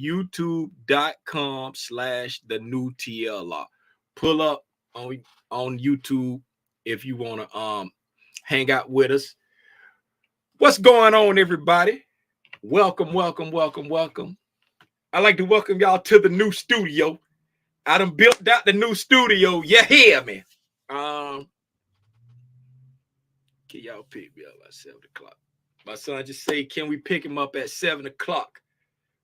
youtube.com/the-new-TLR. Pull up on YouTube if you want to hang out with us. What's going on, everybody? Welcome. I'd like to welcome y'all to the new studio. I done built out the new studio. You hear me? Can y'all pick me up at 7 o'clock? My son just say, can we pick him up at 7 o'clock?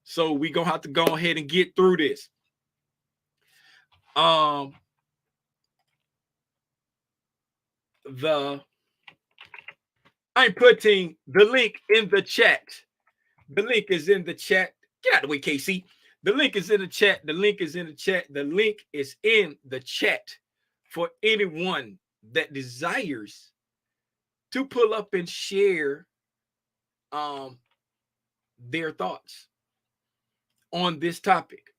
So we gonna have to go ahead and get through this. I'm putting the link in the chat. The link is in the chat. Get out of the way, KC. The link is in the chat. The link is in the chat. The link is in the chat for anyone that desires to pull up and share their thoughts on this topic.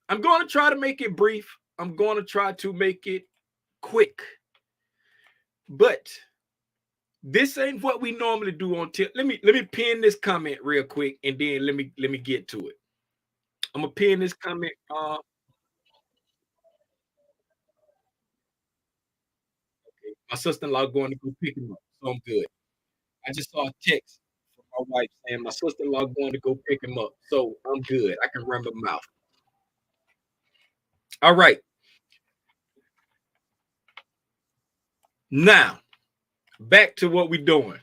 I'm going to try to make it brief. I'm going to try to make it quick. But this ain't what we normally do on tip. Let me pin this comment real quick, and then let me get to it. I'm gonna pin this comment. Okay. My sister-in-law going to go pick him up, so I'm good. I just saw a text from my wife saying my sister-in-law going to go pick him up, so I'm good. I can run my mouth. All right. Now, back to what we're doing.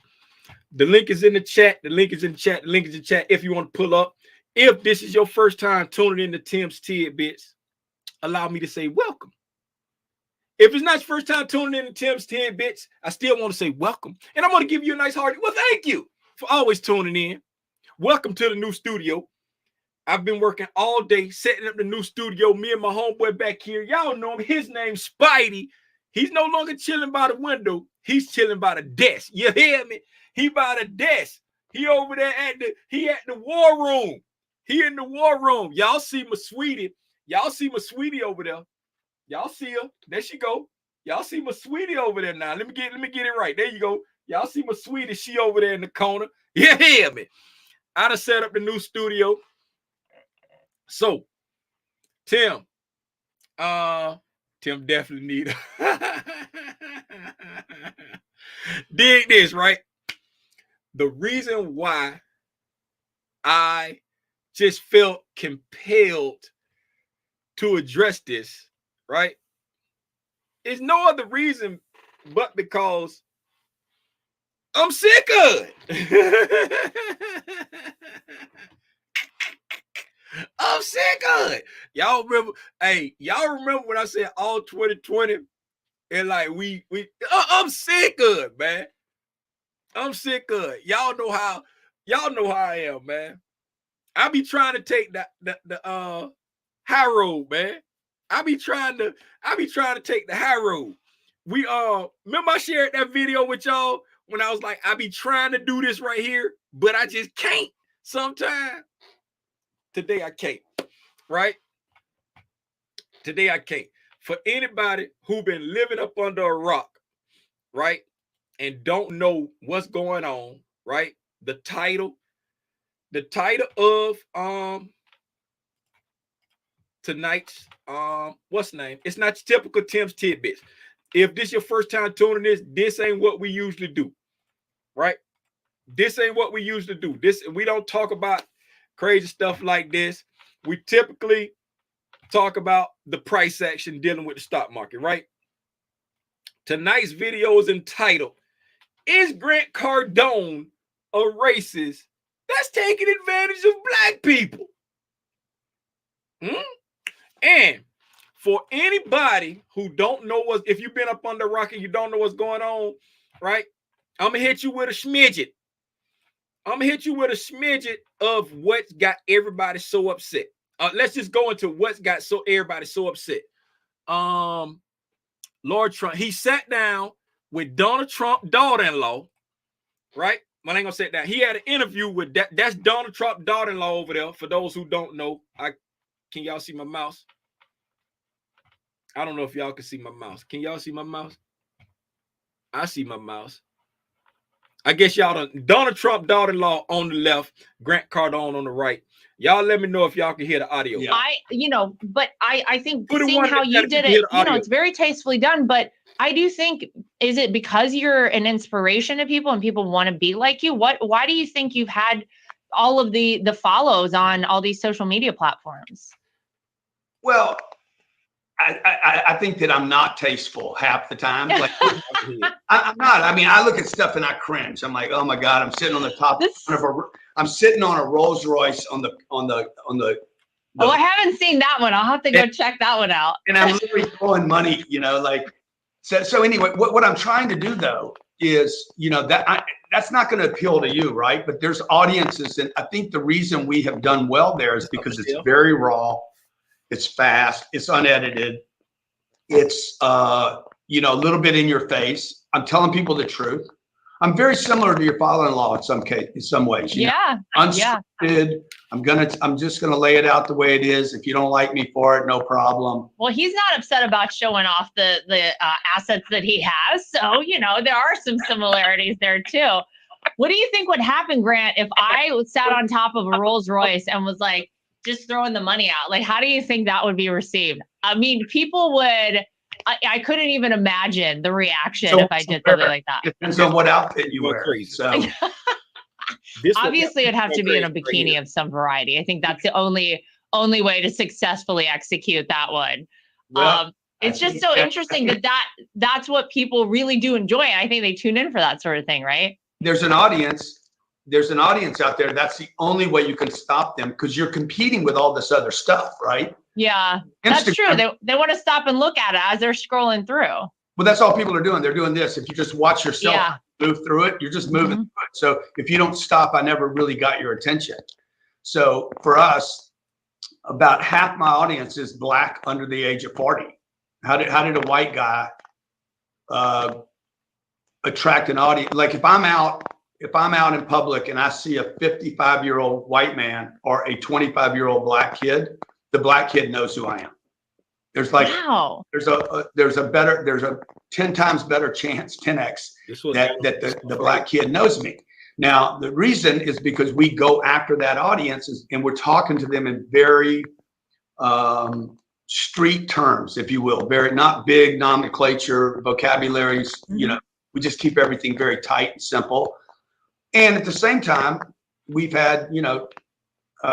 The link is in the chat. The link is in the chat. The link is in the chat if you want to pull up. If this is your first time tuning in to Tim's Tidbits, allow me to say welcome. If it's not your first time tuning in to Tim's Tidbits, I still want to say welcome. And I want to give you a nice hearty, well, thank you for always tuning in. Welcome to the new studio. I've been working all day setting up the new studio. Me and my homeboy back here, y'all know him. His name's Spidey. He's no longer chilling by the window. He's chilling by the desk. You hear me? He by the desk. He over there at the war room. He in the war room. Y'all see my sweetie. Y'all see my sweetie over there. Y'all see her. There she go. Y'all see my sweetie over there now. Let me get it right. There you go. Y'all see my sweetie. She over there in the corner. You hear me? I done set up the new studio. So, Tim definitely need dig this, right? The reason why I just felt compelled to address this, right, is no other reason but because I'm sick of it. I'm sick of it. Y'all remember when I said all 2020 and like I'm sick of it, man. I'm sick of it. Y'all know how I am, man. I be trying to take the high road, man. I be trying to take the high road. We remember I shared that video with y'all when I was like, I be trying to do this right here, but I just can't sometimes. Today I can't, right? Today I can't. For anybody who been living up under a rock, right, and don't know what's going on, right? The title of tonight's what's the name? It's not typical Tim's Tidbits. If this your first time tuning this ain't what we usually do, right? This ain't what we usually do. We don't talk about crazy stuff like this. We typically talk about the price action dealing with the stock market, right? Tonight's video is entitled, "Is Grant Cardone a racist that's taking advantage of black people?" And for anybody who don't know if you've been up under a rock and you don't know what's going on, right? I'm gonna hit you with a smidget. Of what's got everybody so upset. Let's just go into what's got everybody so upset. Lord Trump, he sat down with Donald Trump's daughter-in-law, right? I ain't gonna say that. He had an interview with that's Donald Trump's daughter-in-law over there. For those who don't know, can y'all see my mouse? I don't know if y'all can see my mouse. Can y'all see my mouse? I see my mouse. I guess y'all done. Donald Trump daughter-in-law on the left, Grant Cardone on the right. Y'all let me know if y'all can hear the audio. Yeah. But I think Put seeing how you did it, it's very tastefully done. But I do think, is it because you're an inspiration to people and people want to be like you? Why do you think you've had all of the follows on all these social media platforms? Well, I think that I'm not tasteful half the time. Like, I'm not. I mean, I look at stuff and I cringe. I'm like, oh my God, I'm sitting on the top I'm sitting on a Rolls Royce on the. Oh, I haven't seen that one. I'll have to go check that one out. And I'm literally throwing money, like. So anyway, what I'm trying to do though is, that's not going to appeal to you, right? But there's audiences, and I think the reason we have done well there is because it's very raw. It's fast. It's unedited. It's, a little bit in your face. I'm telling people the truth. I'm very similar to your father-in-law in some ways. Unscripted. I'm just gonna lay it out the way it is. If you don't like me for it, no problem. Well, he's not upset about showing off the assets that he has. So, there are some similarities there too. What do you think would happen, Grant, if I sat on top of a Rolls Royce and was like, just throwing the money out? Like, how do you think that would be received? I mean, people would, I couldn't even imagine the reaction if I did something like that. Depends on what outfit you wear. So obviously it'd have to be in a bikini of some variety. I think that's the only way to successfully execute that one. Well, it's just so interesting that's what people really do enjoy. I think they tune in for that sort of thing, right? There's an audience out there. That's the only way you can stop them, because you're competing with all this other stuff, right? Yeah, that's true. They want to stop and look at it as they're scrolling through. Well, that's all people are doing. They're doing this. If you just watch yourself move through it, you're just moving through it. So if you don't stop, I never really got your attention. So for us, about half my audience is Black under the age of 40. How did a white guy attract an audience? Like if I'm out in public and I see a 55-year-old white man or a 25-year-old Black kid, the Black kid knows who I am. There's like, there's a 10 times better chance, 10x, that the Black kid knows me. Now, the reason is because we go after that audience and we're talking to them in very street terms, if you will, very not big nomenclature, vocabularies, we just keep everything very tight and simple. And at the same time, we've had,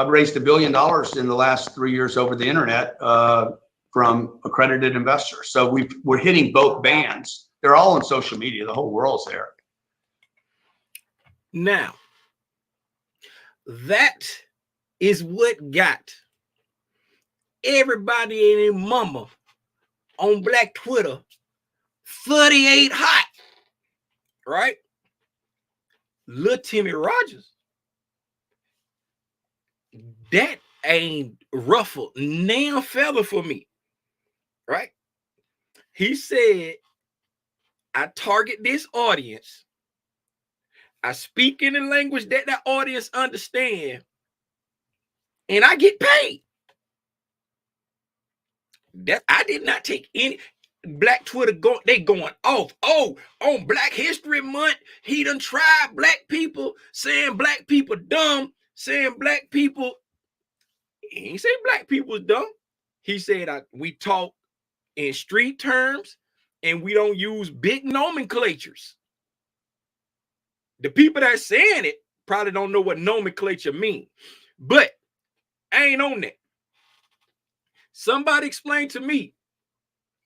raised $1 billion in the last 3 years over the internet from accredited investors. So we're hitting both bands. They're all on social media. The whole world's there. Now, that is what got everybody and their mama on Black Twitter 38 hot, right? Lil Timmy Rogers, that ain't ruffled nail feather for me, right? He said, I target this audience. I speak in a language that the audience understand, and I get paid. That I did not take any. Black Twitter they going off. Oh, on Black History Month, he done tried Black people, saying Black people dumb, saying Black people. He ain't say Black people is dumb. He said we talk in street terms and we don't use big nomenclatures. The people that saying it probably don't know what nomenclature mean, but I ain't on that. Somebody explain to me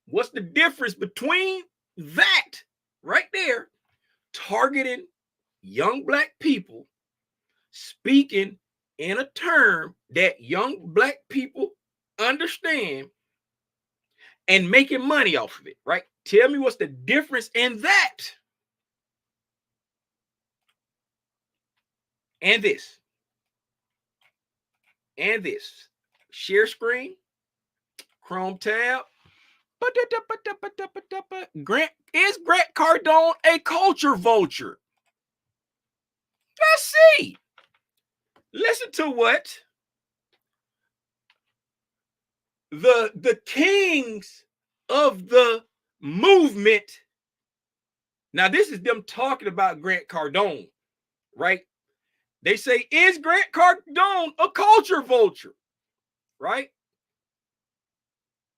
what's the difference between that right there, targeting young Black people, speaking in a term that young Black people understand, and making money off of it, right? Tell me what's the difference in that and this. And this. Share screen, Chrome tab. Is Grant Cardone a culture vulture? Let's see. Listen to what the kings of the movement, Now, this is them talking about Grant Cardone, right? They say, is Grant Cardone a culture vulture, right?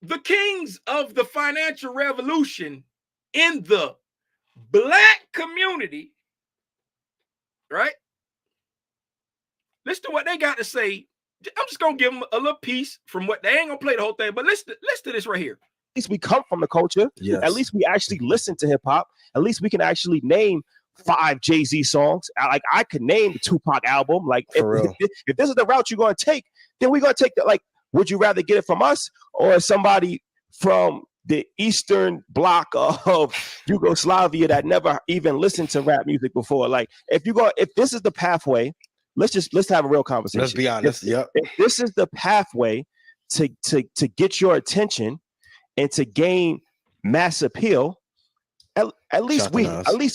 The kings of the financial revolution in the Black community, right? Listen to what they got to say. I'm just going to give them a little piece from what they ain't going to play the whole thing, but listen to this right here. At least we come from the culture. Yes. At least we actually listen to hip hop. At least we can actually name 5 Jay-Z songs. Like I could name the Tupac album. Like if this is the route you're going to take, then we're going to take the, like, would you rather get it from us or somebody from the Eastern bloc of Yugoslavia that never even listened to rap music before? Like if this is the pathway, let's have a real conversation. Let's be honest. If this is the pathway to get your attention and to gain mass appeal, at least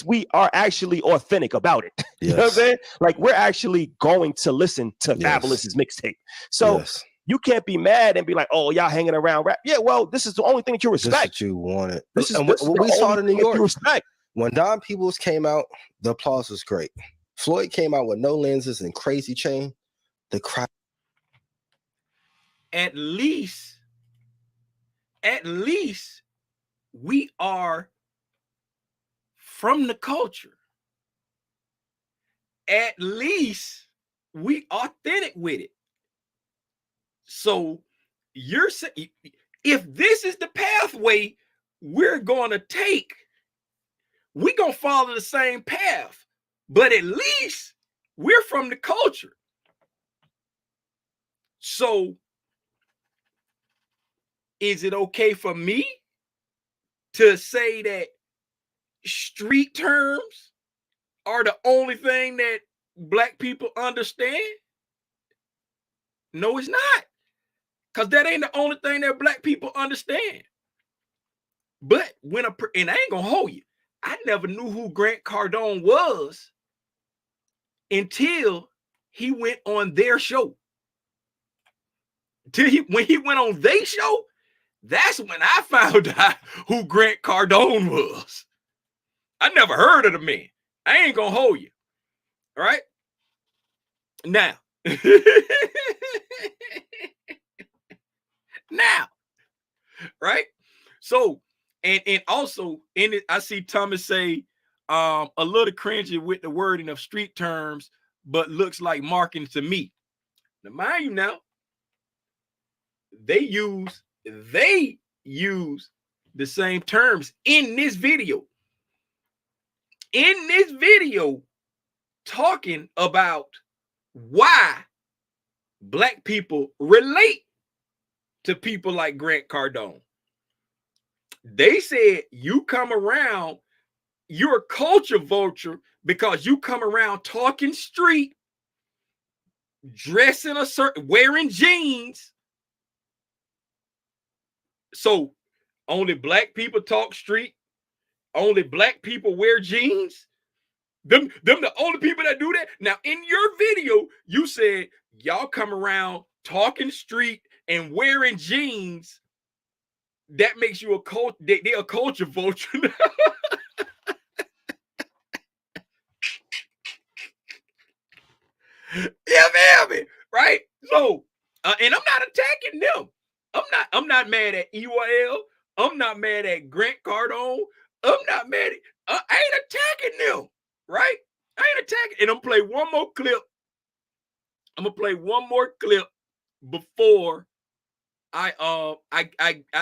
we are actually authentic about it. Yes. You know what I'm saying? Like we're actually going to listen to Fabulous's mixtape. So you can't be mad and be like, "Oh, y'all hanging around rap." Yeah, well, this is the only thing that you respect. This is what you wanted. This is what we saw in New York. Respect. When Don Peoples came out, the applause was great. Floyd came out with no lenses and Crazy Chain. The crowd. At least we are from the culture. At least we authentic with it. So you're saying, if this is the pathway we're going to take, we're going to follow the same path, but at least we're from the culture. So is it okay for me to say that street terms are the only thing that Black people understand? No, it's not. Because that ain't the only thing that Black people understand. But when and I ain't gonna hold you, I never knew who Grant Cardone was until he went on their show. When he went on their show, that's when I found out who Grant Cardone was. I never heard of the man. I ain't gonna hold you. All right. Now, right? So, and also in it, I see Thomas say a little cringy with the wording of street terms, but looks like marketing to me. Now, mind you now, they use the same terms in this video. In this video, talking about why Black people relate to people like Grant Cardone. They said you come around, you're a culture vulture because you come around talking street, dressing a certain, wearing jeans. So only Black people talk street, only Black people wear jeans. Them the only people that do that. Now, in your video, you said y'all come around talking street and wearing jeans. That makes you a cult. They're a culture vulture. You feel me? Right? So, and I'm not attacking them. I'm not mad at EYL. I'm not mad at Grant Cardone. I'm not mad at. I ain't attacking them. Right? I ain't attacking. And I'm gonna play one more clip. I'm gonna play one more clip before I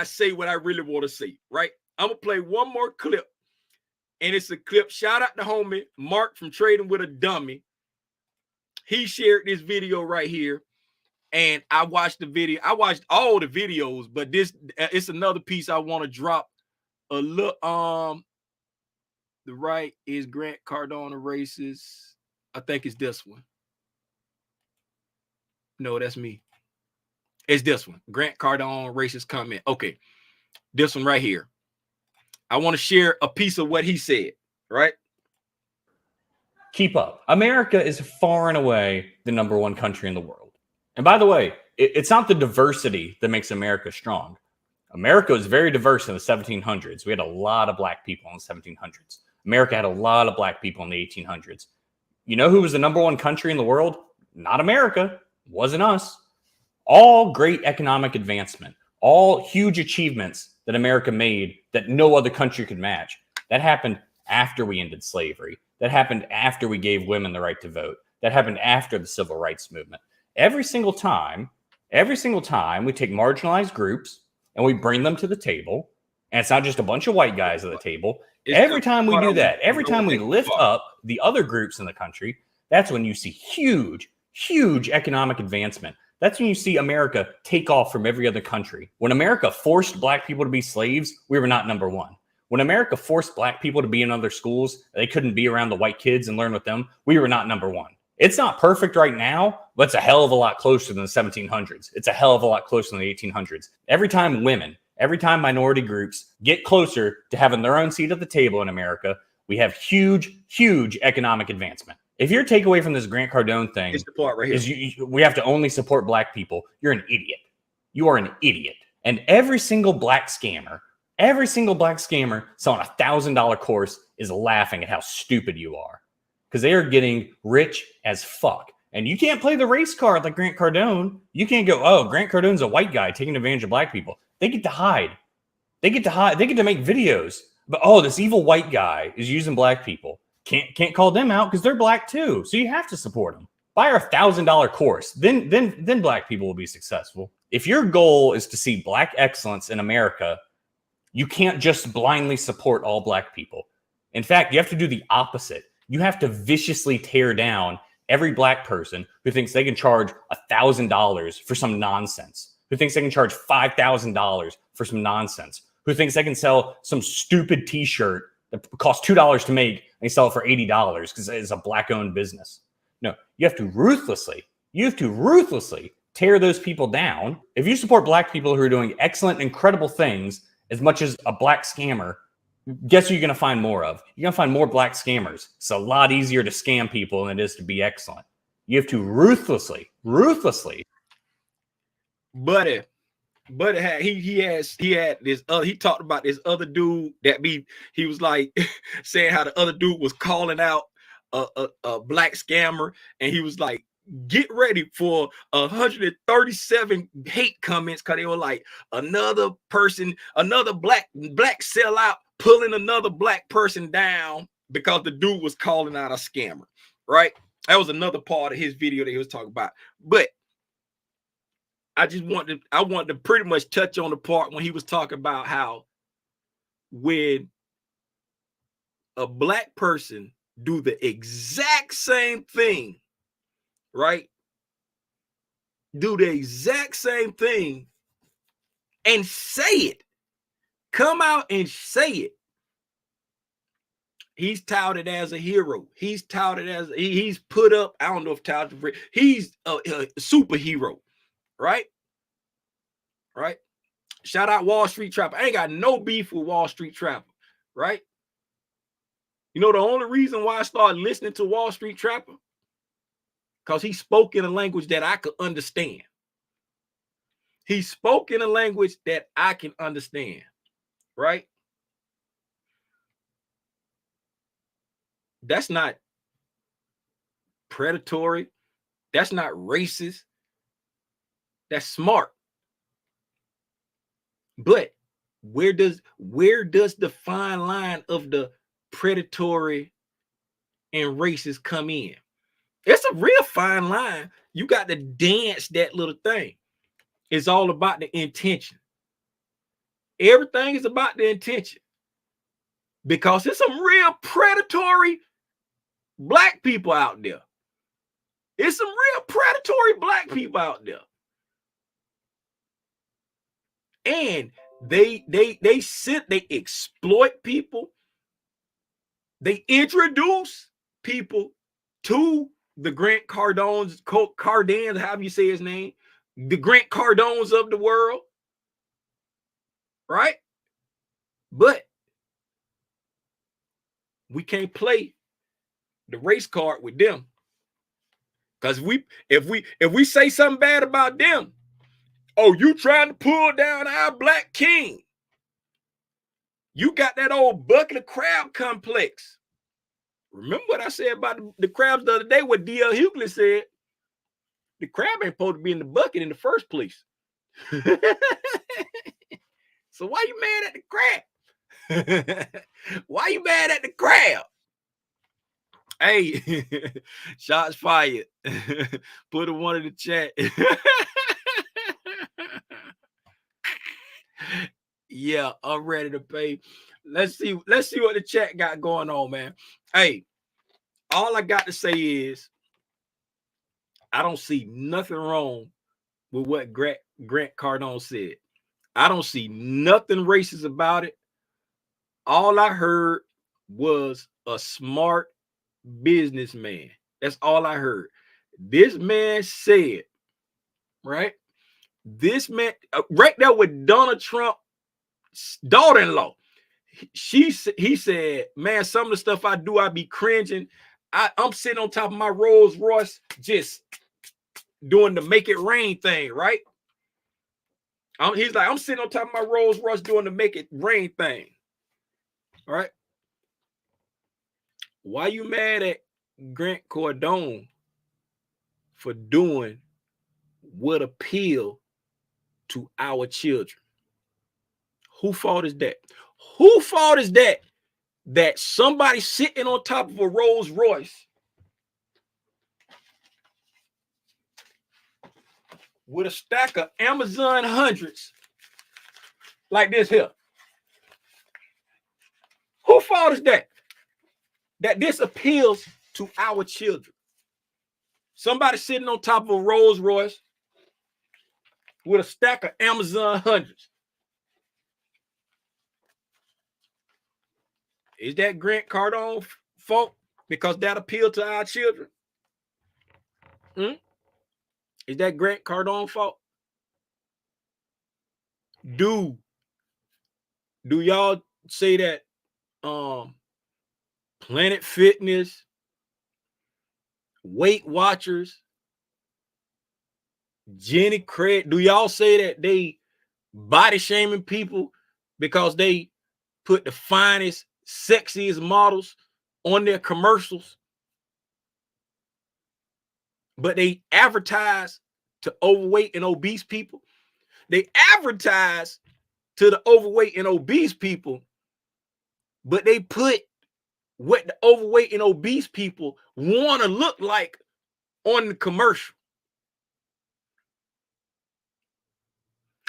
say what I really want to say. Right? I'm gonna play one more clip, and it's a clip. Shout out to homie Mark from Trading with a Dummy. He shared this video right here, and I watched the video. I watched all the videos, but this it's another piece I want to drop a little. The right is Grant Cardone a racist. I think it's this one. No, that's me. It's this one. Grant Cardone racist comment. Okay. This one right here. I want to share a piece of what he said, right? Keep up. America is far and away the #1 country in the world. And by the way, it's not the diversity that makes America strong. America was very diverse in the 1700s. We had a lot of Black people in the 1700s. America had a lot of black people in the 1800s. You know who was the number one country in the world? Not America. It wasn't us. All great economic advancement, all huge achievements that America made that no other country could match. That happened after we ended slavery. That happened after we gave women the right to vote. That happened after the civil rights movement. Every single time we take marginalized groups and we bring them to the table, and it's not just a bunch of white guys at the table. Every time we do that, every time we lift up the other groups in the country, that's when you see huge, huge economic advancement. That's when you see America take off from every other country. When America forced black people to be slaves, we were not number one. When America forced black people to be in other schools, they couldn't be around the white kids and learn with them, we were not number one. It's not perfect right now, but it's a hell of a lot closer than the 1700s. It's a hell of a lot closer than the 1800s. Every time minority groups get closer to having their own seat at the table in America, we have huge, huge economic advancement. If your takeaway from this Grant Cardone thing It's the part right here. is we have to only support black people, you're an idiot. You are an idiot. And every single black scammer selling a $1,000 course is laughing at how stupid you are, because they are getting rich as fuck. And you can't play the race card like Grant Cardone. You can't go, oh, Grant Cardone's a white guy taking advantage of black people. They get to hide. They get to make videos. But, oh, this evil white guy is using black people. Can't call them out because they're black too. So you have to support them. Buy our $1,000 course. Then black people will be successful. If your goal is to see black excellence in America, you can't just blindly support all black people. In fact, you have to do the opposite. You have to viciously tear down every black person who thinks they can charge $1,000 for some nonsense, who thinks they can charge $5,000 for some nonsense, who thinks they can sell some stupid t-shirt that costs $2 to make and they sell it for $80 because it's a black-owned business. No, you have to ruthlessly tear those people down. If you support black people who are doing excellent, incredible things as much as a black scammer, guess who you're going to find more of? You're going to find more black scammers. It's a lot easier to scam people than it is to be excellent. You have to ruthlessly. Buddy had this he talked about this other dude he was like saying how the other dude was calling out a black scammer, and he was like, get ready for 137 hate comments because they were like, another black sellout pulling another black person down because the dude was calling out a scammer, right? That was another part of his video that he was talking about. But I wanted to pretty much touch on the part when he was talking about how when a black person do the exact same thing, right? Do the exact same thing and say it. Come out and say it. He's touted as a hero. He's touted as he's put up. I don't know if touted. He's a superhero, right? Right. Shout out Wall Street Trapper. I ain't got no beef with Wall Street Trapper, right? You know the only reason why I started listening to Wall Street Trapper, because he spoke in a language that I could understand. He spoke in a language that I can understand, right? That's not predatory. That's not racist. That's smart. But where does the fine line of the predatory and racist come in? It's a real fine line. You got to dance that little thing. It's all about the intention. Everything is about the intention. Because there's some real predatory black people out there. There's some real predatory black people out there. And they exploit people. They introduce people to the Grant Cardones, however you say his name, the Grant Cardones of the world, right? But we can't play the race card with them, because if we say something bad about them, oh, you trying to pull down our black king? You got that old bucket of crab complex. Remember what I said about the crabs the other day, what D.L. Hughley said? The crab ain't supposed to be in the bucket in the first place. So why you mad at the crab? Why you mad at the crab? Hey, shots fired. Put a one in the chat. Yeah, I'm ready to pay. Let's see what the chat got going on, man. Hey, all I got to say is I don't see nothing wrong with what Grant Cardone said. I don't see nothing racist about it. All I heard was a smart businessman. That's all I heard. This man said, right? This man, right there with Donald Trump's daughter-in-law, he said, man, some of the stuff I do, I be cringing. I'm sitting on top of my Rolls Royce, just doing the make it rain thing, right? He's like, I'm sitting on top of my Rolls Royce doing the make it rain thing. All right. Why you mad at Grant Cardone for doing what appeal to our children? Who fault is that? Who fault is that somebody sitting on top of a Rolls Royce with a stack of Amazon hundreds like this here? Who fault is that this appeals to our children? Somebody sitting on top of a Rolls Royce with a stack of Amazon hundreds. Is that Grant Cardone fault because that appealed to our children? Is that Grant Cardone fault? Do y'all say that Planet Fitness, Weight Watchers, Jenny Craig, do y'all say that they body shaming people because they put the finest, sexiest models on their commercials, but they advertise to overweight and obese people? They advertise to the overweight and obese people, but they put what the overweight and obese people want to look like on the commercial.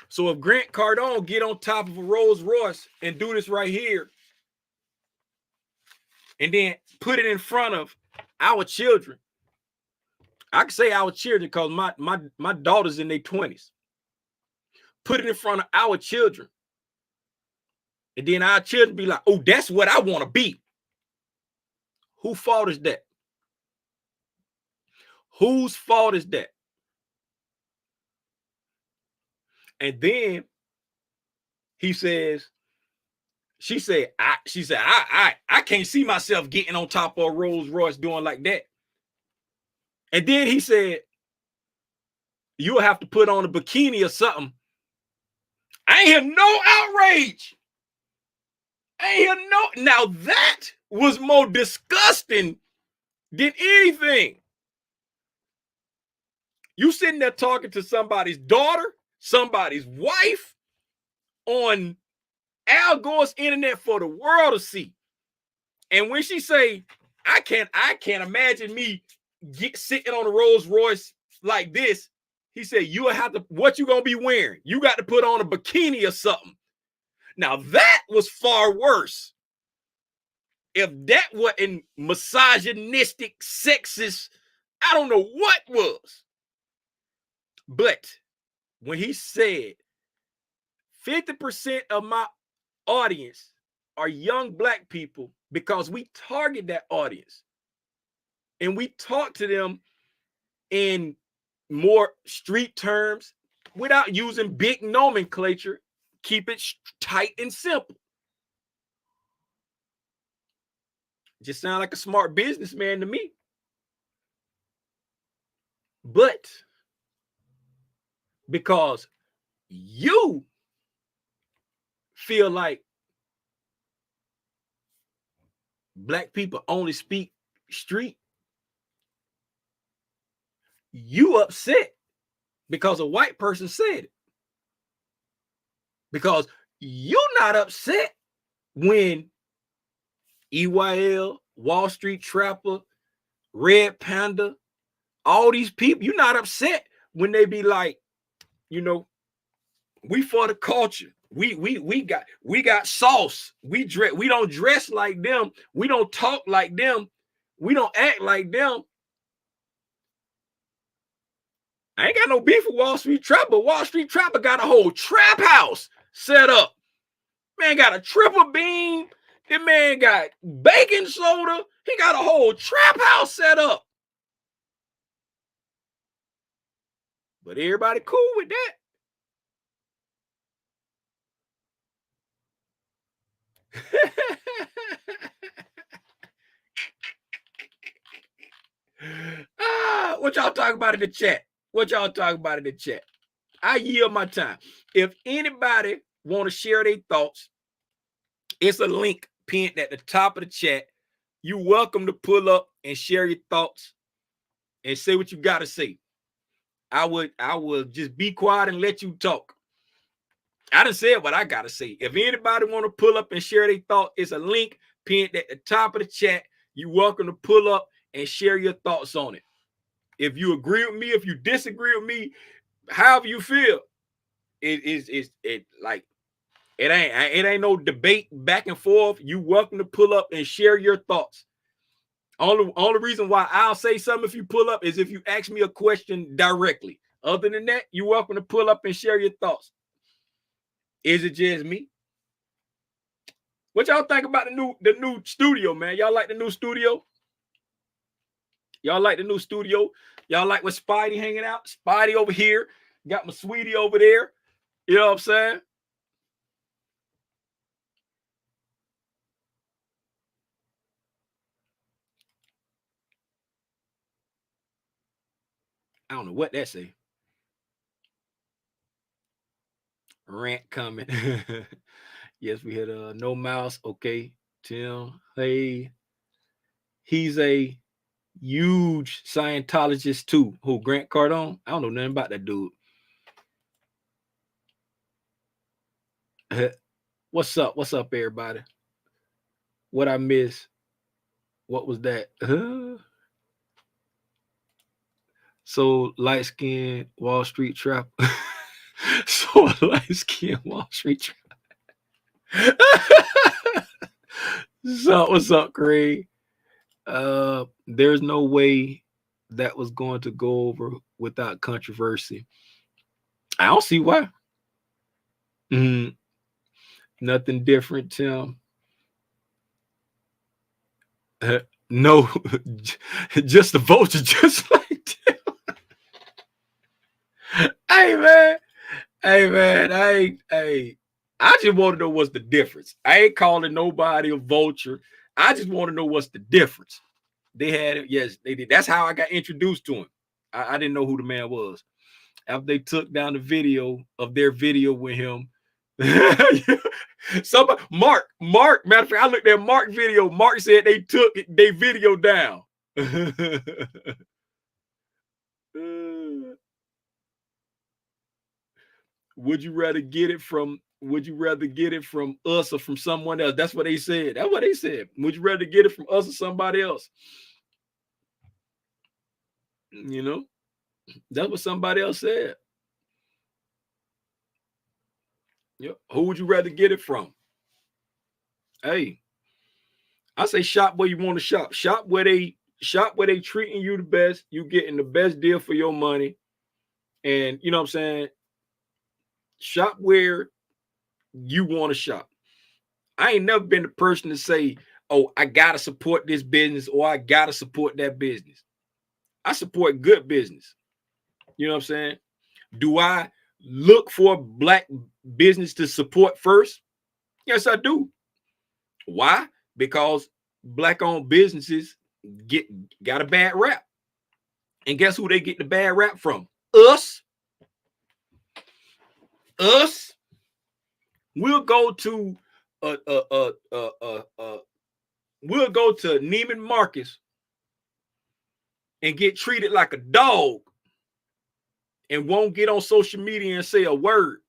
So if Grant Cardone get on top of a Rolls Royce and do this right here, and then put it in front of our children, I can say our children because my daughter's in their 20s. Put it in front of our children, and then our children be like, oh, that's what I want to be. Whose fault is that? Whose fault is that? And then she said, I can't see myself getting on top of a Rolls Royce doing like that. And then he said, you'll have to put on a bikini or something. I ain't hear no outrage. I ain't hear no. Now that was more disgusting than anything. You sitting there talking to somebody's daughter, somebody's wife on Al Gore's internet for the world to see. And when she say, I can't imagine me sitting on a Rolls Royce like this, he said, you'll have to, what you gonna be wearing? You got to put on a bikini or something. Now that was far worse. If that wasn't misogynistic, sexist, I don't know what was. But when he said 50% of my audience are young Black people, because we target that audience and we talk to them in more street terms without using big nomenclature, keep it tight and simple. Just sound like a smart businessman to me. But because you feel like black people only speak street, you upset because a white person said it. Because you're not upset when EYL, Wall Street Trapper, Red Panda, all these people, you're not upset when they be like, you know, we for the culture. We got sauce. We don't dress like them. We don't talk like them. We don't act like them. I ain't got no beef with Wall Street Trapper. Wall Street Trapper got a whole trap house set up. Man got a triple beam. The man got baking soda. He got a whole trap house set up. But everybody cool with that. What y'all talking about in the chat? What y'all talking about in the chat? I yield my time. If anybody want to share their thoughts, it's a link pinned at the top of the chat. You're welcome to pull up and share your thoughts and say what you got to say. I will just be quiet and let you talk. I done said what I got to say. If anybody want to pull up and share their thought, it's a link pinned at the top of the chat. You're welcome to pull up and share your thoughts on it. If you agree with me, if you disagree with me, however you feel, it ain't no debate back and forth. You welcome to pull up and share your thoughts. Only reason why I'll say something if you pull up is if you ask me a question directly. Other than that, you're welcome to pull up and share your thoughts. Is it just me? What y'all think about the new studio, man? Y'all like the new studio? Y'all like the new studio? Y'all like with Spidey hanging out? Spidey over here. Got my sweetie over there. You know what I'm saying? I don't know what that say. Rant coming. Yes, we had no mouse. Okay. Tim. Hey. He's a huge Scientologist too. Who? Grant Cardone? I don't know nothing about that dude. What's up? What's up, everybody? What I miss? What was that? So light skin Wall Street trap. So light skin Wall Street trap. So what's up, Craig? There's no way that was going to go over without controversy. I don't see why. Nothing different, Tim. No, just the vulture, just like Tim. Hey man, I just want to know what's the difference. I ain't calling nobody a vulture. I just want to know what's the difference. They had it, yes, they did. That's how I got introduced to him. I didn't know who the man was. After they took down the video of their video with him. Somebody, Mark, matter of fact, I looked at Mark's video. Mark said they took their video down. Would you rather get it from us or from someone else? That's what they said. That's what they said. Would you rather get it from us or somebody else? You know, that's what somebody else said. Yep. Who would you rather get it from? Hey, I say shop where you want to shop. Shop where they treating you the best. You getting the best deal for your money. And you know what I'm saying? Shop where you want to shop. I ain't never been the person to say, oh, I gotta support this business or I gotta support that business. I support good business. You know what I'm saying? Do I look for black business to support first? Yes, I do. Why? Because black-owned businesses got a bad rap. And guess who they get the bad rap from? Us. We'll go to we'll go to Neiman Marcus and get treated like a dog and won't get on social media and say a word.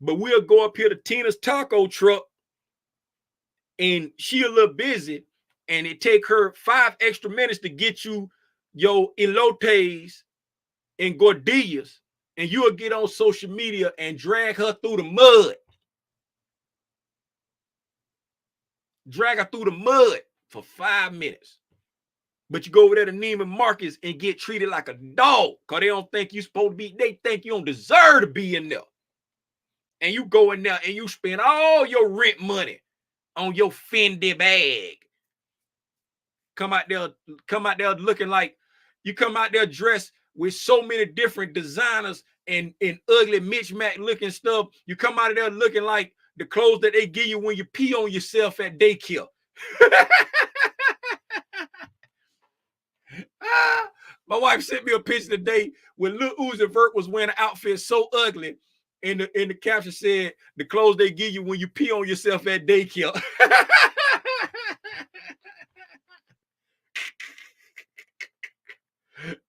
But we'll go up here to Tina's taco truck and she a little busy and it take her 5 extra minutes to get you your elotes and gordillas, and you'll get on social media and drag her through the mud. Drag her through the mud for 5 minutes. But you go over there to Neiman Marcus and get treated like a dog because they don't think you're supposed to be, they think you don't deserve to be in there. And you go in there and you spend all your rent money on your Fendi bag. Come out there looking like, you come out there dressed with so many different designers and ugly Mitch Mac looking stuff. You come out of there looking like the clothes that they give you when you pee on yourself at daycare. My wife sent me a picture today when Lil Uzi Vert was wearing an outfit so ugly, and the caption said, the clothes they give you when you pee on yourself at daycare.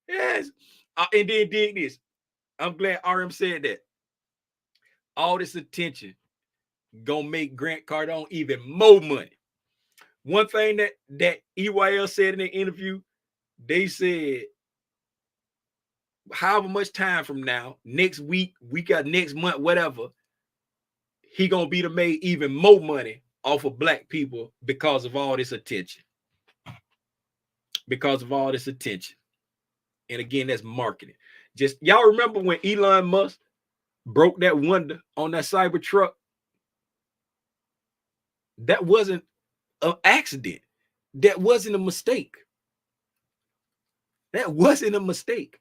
Yes. And then dig this. I'm glad RM said that. All this attention gonna make Grant Cardone even more money. One thing that EYL said in the interview, they said, however much time from now, next week, next month, whatever, he gonna be to make even more money off of black people because of all this attention. Because of all this attention. And again, that's marketing. Just y'all remember when Elon Musk broke that window on that Cybertruck? That wasn't an accident. That wasn't a mistake. That wasn't a mistake.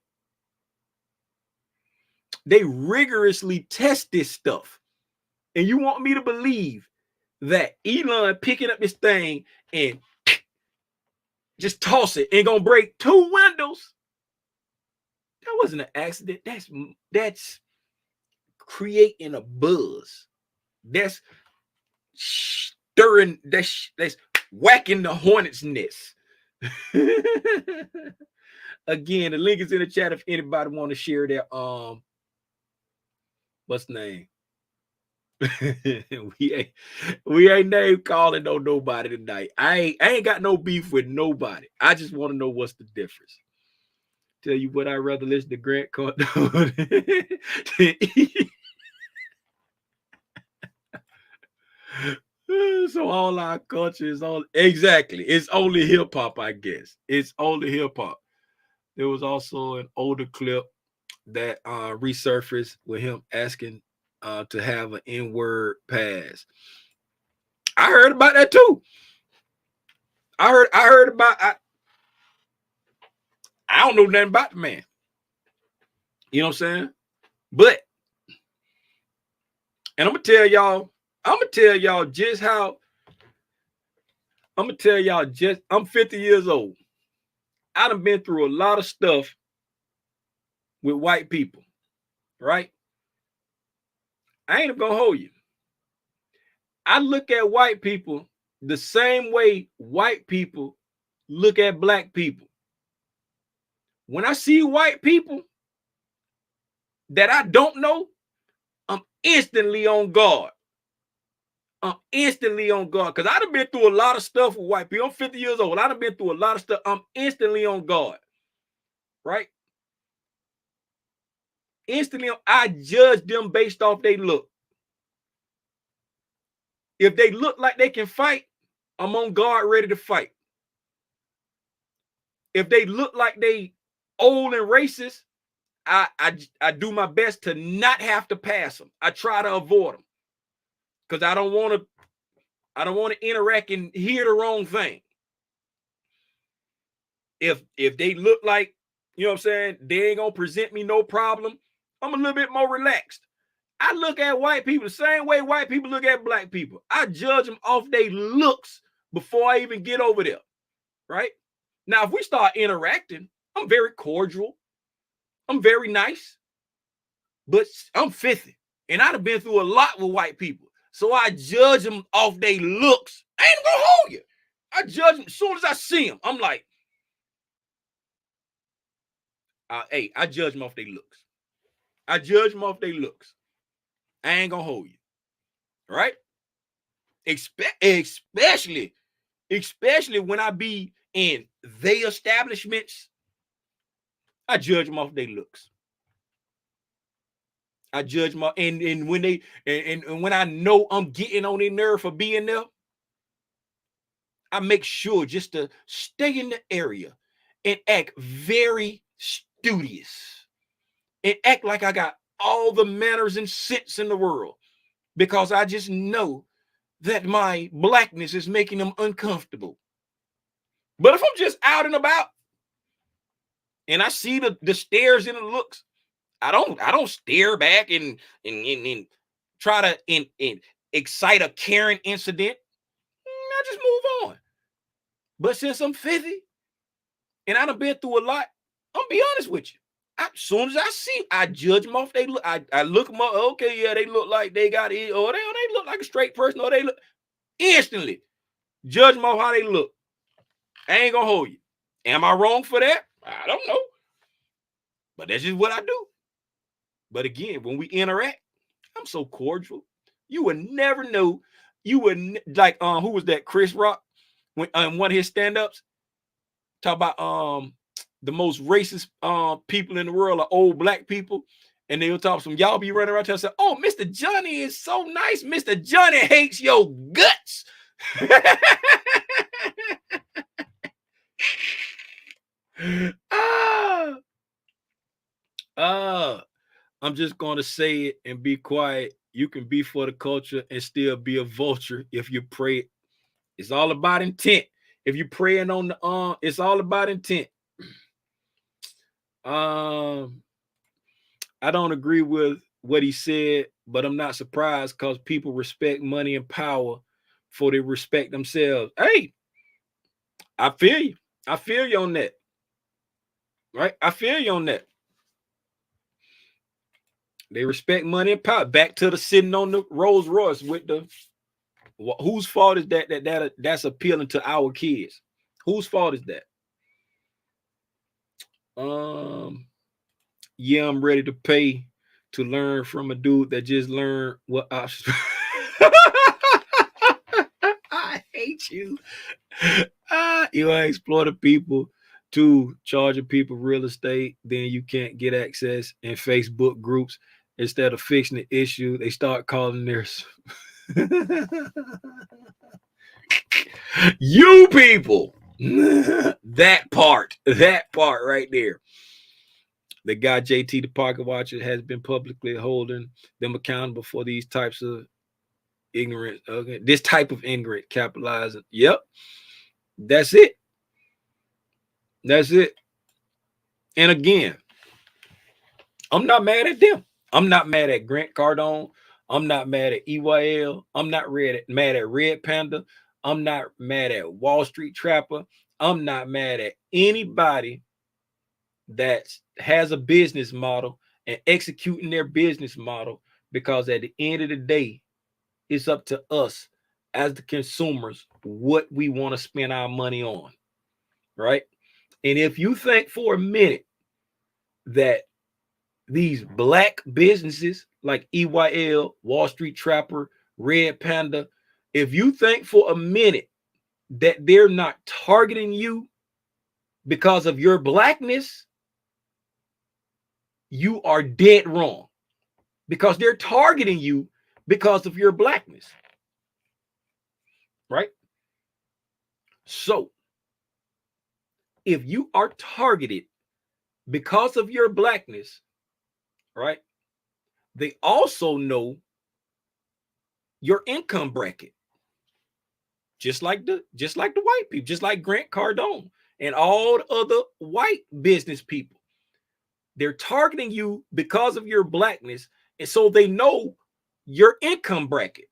They rigorously test this stuff. And you want me to believe that Elon picking up this thing and just toss it and gonna break 2 windows? That wasn't an accident. That's creating a buzz. That's stirring, that's whacking the hornet's nest. Again, the link is in the chat if anybody want to share their what's the name? we ain't name calling nobody tonight. I ain't got no beef with nobody. I just want to know what's the difference. Tell you what, I'd rather listen to Grant Cardone. So all our culture is all exactly. It's only hip hop, I guess. It's only hip hop. There was also an older clip that resurfaced with him asking to have an N-word pass. I heard about that too. I heard about. I don't know nothing about the man. You know what I'm saying? But, and I'm gonna tell y'all just how. I'm 50 years old. I done been through a lot of stuff with white people, right? I ain't gonna hold you. I look at white people the same way white people look at black people. When I see white people that I don't know, I'm instantly on guard. I'm instantly on guard because I done been through a lot of stuff with white people. I'm 50 years old. I done been through a lot of stuff. I'm instantly on guard, right? Instantly, I judge them based off they look. If they look like they can fight, I'm on guard, ready to fight. If they look like they old and racist, I do my best to not have to pass them. I try to avoid them because I don't want to interact and hear the wrong thing. If they look like, you know what I'm saying, they ain't gonna present me no problem, I'm a little bit more relaxed. I look at white people the same way white people look at black people. I judge them off their looks before I even get over there, right? Now, if we start interacting, I'm very cordial. I'm very nice. But I'm 50, and I've been through a lot with white people. So I judge them off their looks. I ain't gonna hold you. I judge them as soon as I see them. I'm like, hey, I judge them off their looks. I judge them off their looks. I ain't gonna hold you, right? Especially when I be in they establishments, I judge them off their looks. I judge my and when they and when I know I'm getting on their nerve for being there, I make sure just to stay in the area and act very studious and act like I got all the manners and sense in the world, because I just know that my blackness is making them uncomfortable. But if I'm just out and about and I see the stares and the looks, I don't stare back and try to excite a Karen incident. I just move on. But since I'm 50 and I done been through a lot, I'm gonna be honest with you. As soon as I see, I judge them off. They look. I look them up. Okay, yeah, they look like they got it, or they look like a straight person, or they look instantly judge them off how they look. I ain't gonna hold you. Am I wrong for that? I don't know, but that's just what I do. But again, when we interact, I'm so cordial. You would never know. You would like who was that? Chris Rock, when one of his stand-ups, talk about the most racist people in the world are old black people. And they'll talk some y'all be running around and say, oh, Mr. Johnny is so nice. Mr. Johnny hates your guts. I'm just going to say it and be quiet. You can be for the culture and still be a vulture if you pray. It's all about intent. If you're praying on the it's all about intent. I don't agree with what he said, but I'm not surprised because people respect money and power before they respect themselves. Hey, I feel you. I feel you on that. Right? I feel you on that. They respect money and power. Back to the sitting on the Rolls Royce with the whose fault is that's appealing to our kids? Whose fault is that? Yeah, I'm ready to pay to learn from a dude that just learned what options. I hate you. You exploit the people to charging people real estate, then you can't get access in Facebook groups. Instead of fixing the issue, they start calling theirs. You people. that part right there. The guy JT the Pocket Watcher has been publicly holding them accountable for these types of ignorant, okay, this type of ignorant capitalizing. Yep, that's it. That's it. And again, I'm not mad at them. I'm not mad at Grant Cardone. I'm not mad at EYL. I'm not mad at Red Panda. I'm not mad at Wall Street Trapper. I'm not mad at anybody that has a business model and executing their business model, because at the end of the day, it's up to us as the consumers what we want to spend our money on, right? And if you think for a minute that these black businesses like EYL, Wall Street Trapper, Red Panda, if you think for a minute that they're not targeting you because of your blackness, you are dead wrong, because they're targeting you because of your blackness, right? So if you are targeted because of your blackness, right, they also know your income bracket, just like the white people, just like Grant Cardone and all the other white business people. They're targeting you because of your blackness, and so they know your income bracket.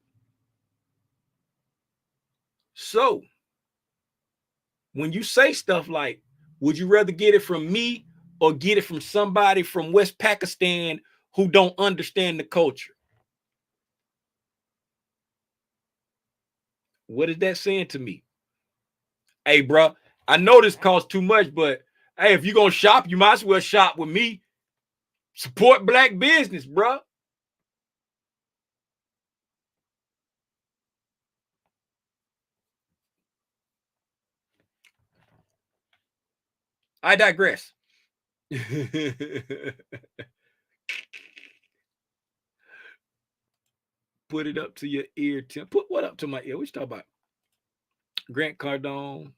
So when you say stuff like, would you rather get it from me or get it from somebody from West Pakistan who don't understand the culture? What is that saying to me? Hey, bro, I know this costs too much, but hey, if you're gonna shop, you might as well shop with me. Support black business, bro. I digress. Put it up to your ear, Tim. Put what up to my ear? What you talking about? Grant Cardone.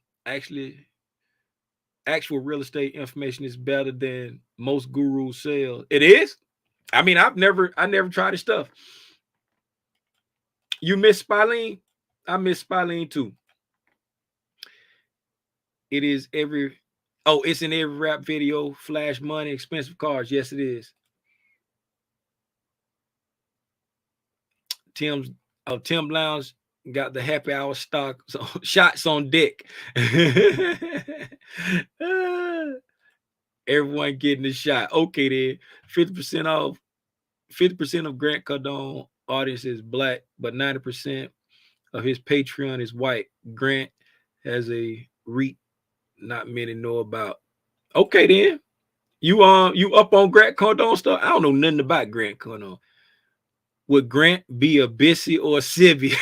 Actual real estate information is better than most gurus sell. It is. I mean, I never tried this stuff. You miss Spilene? I miss Spilene too. It is it's in every rap video. Flash money, expensive cars. Yes, it is. Tim Lounge got the happy hour stock, so shots on deck. Everyone getting a shot. Okay, then 50% off. 50% of Grant Cardone audience is black, but 90% of his Patreon is white. Grant has a REIT not many know about. Okay, then you up on Grant Cardone stuff? I don't know nothing about Grant Cardone. Would Grant be a Bissy or a Civvy?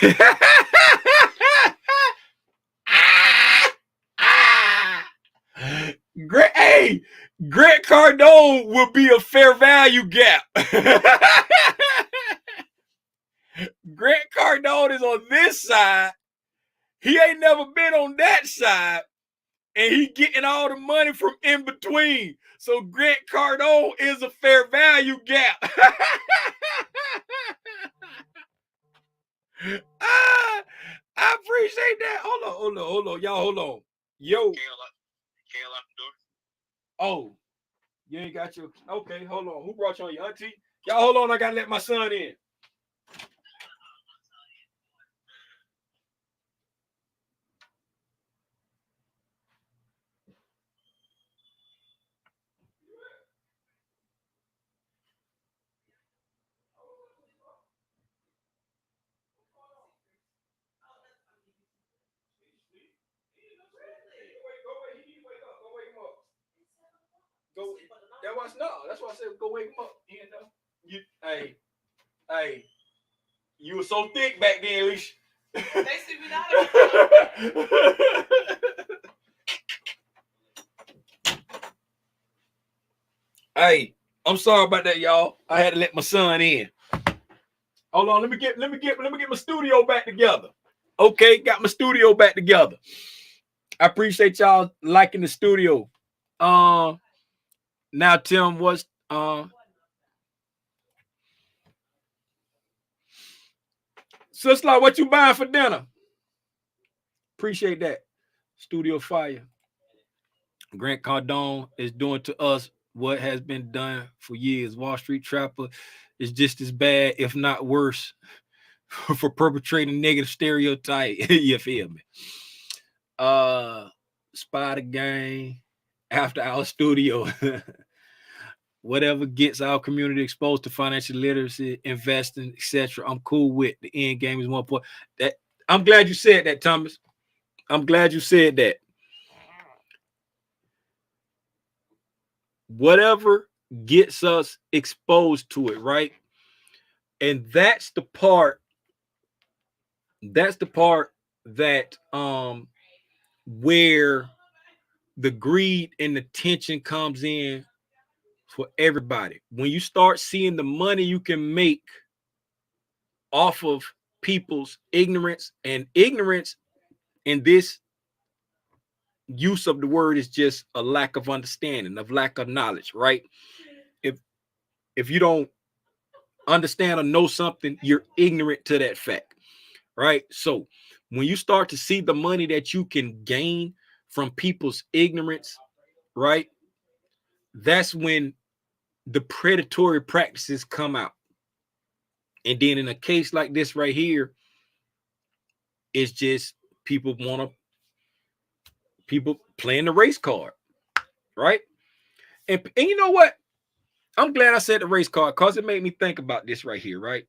Grant Cardone will be a fair value gap. Grant Cardone is on this side. He ain't never been on that side. And he getting all the money from in between. So Grant Cardone is a fair value gap. I appreciate that. Hold on. Y'all, hold on. Yo. Oh, you ain't got your... Okay, hold on. Who brought you on, your auntie? Y'all, hold on. I got to let my son in. Go. That's why I said go wake him up. Hey, you were so thick back then, Alicia. They see me now. Hey, I'm sorry about that, y'all. I had to let my son in. Hold on, let me get my studio back together. Okay, got my studio back together. I appreciate y'all liking the studio. Now, Tim, what's Sister, what you buying for dinner? Appreciate that. Studio fire. Grant Cardone is doing to us what has been done for years. Wall Street Trapper is just as bad, if not worse, for perpetrating negative stereotype. You feel me? Spider Gang, After Our Studio. Whatever gets our community exposed to financial literacy, investing, etc. I'm cool with. The end game is more important. That I'm glad you said that, Thomas. I'm glad you said that. Whatever gets us exposed to it, right? And that's the part that where the greed and the tension comes in for everybody. When you start seeing the money you can make off of people's ignorance, and ignorance in this use of the word is just a lack of understanding, of lack of knowledge, right? If you don't understand or know something, you're ignorant to that fact, right? So when you start to see the money that you can gain from people's ignorance, right? That's when the predatory practices come out. And then in a case like this right here, it's just people playing the race card, right? And you know what? I'm glad I said the race card because it made me think about this right here, right?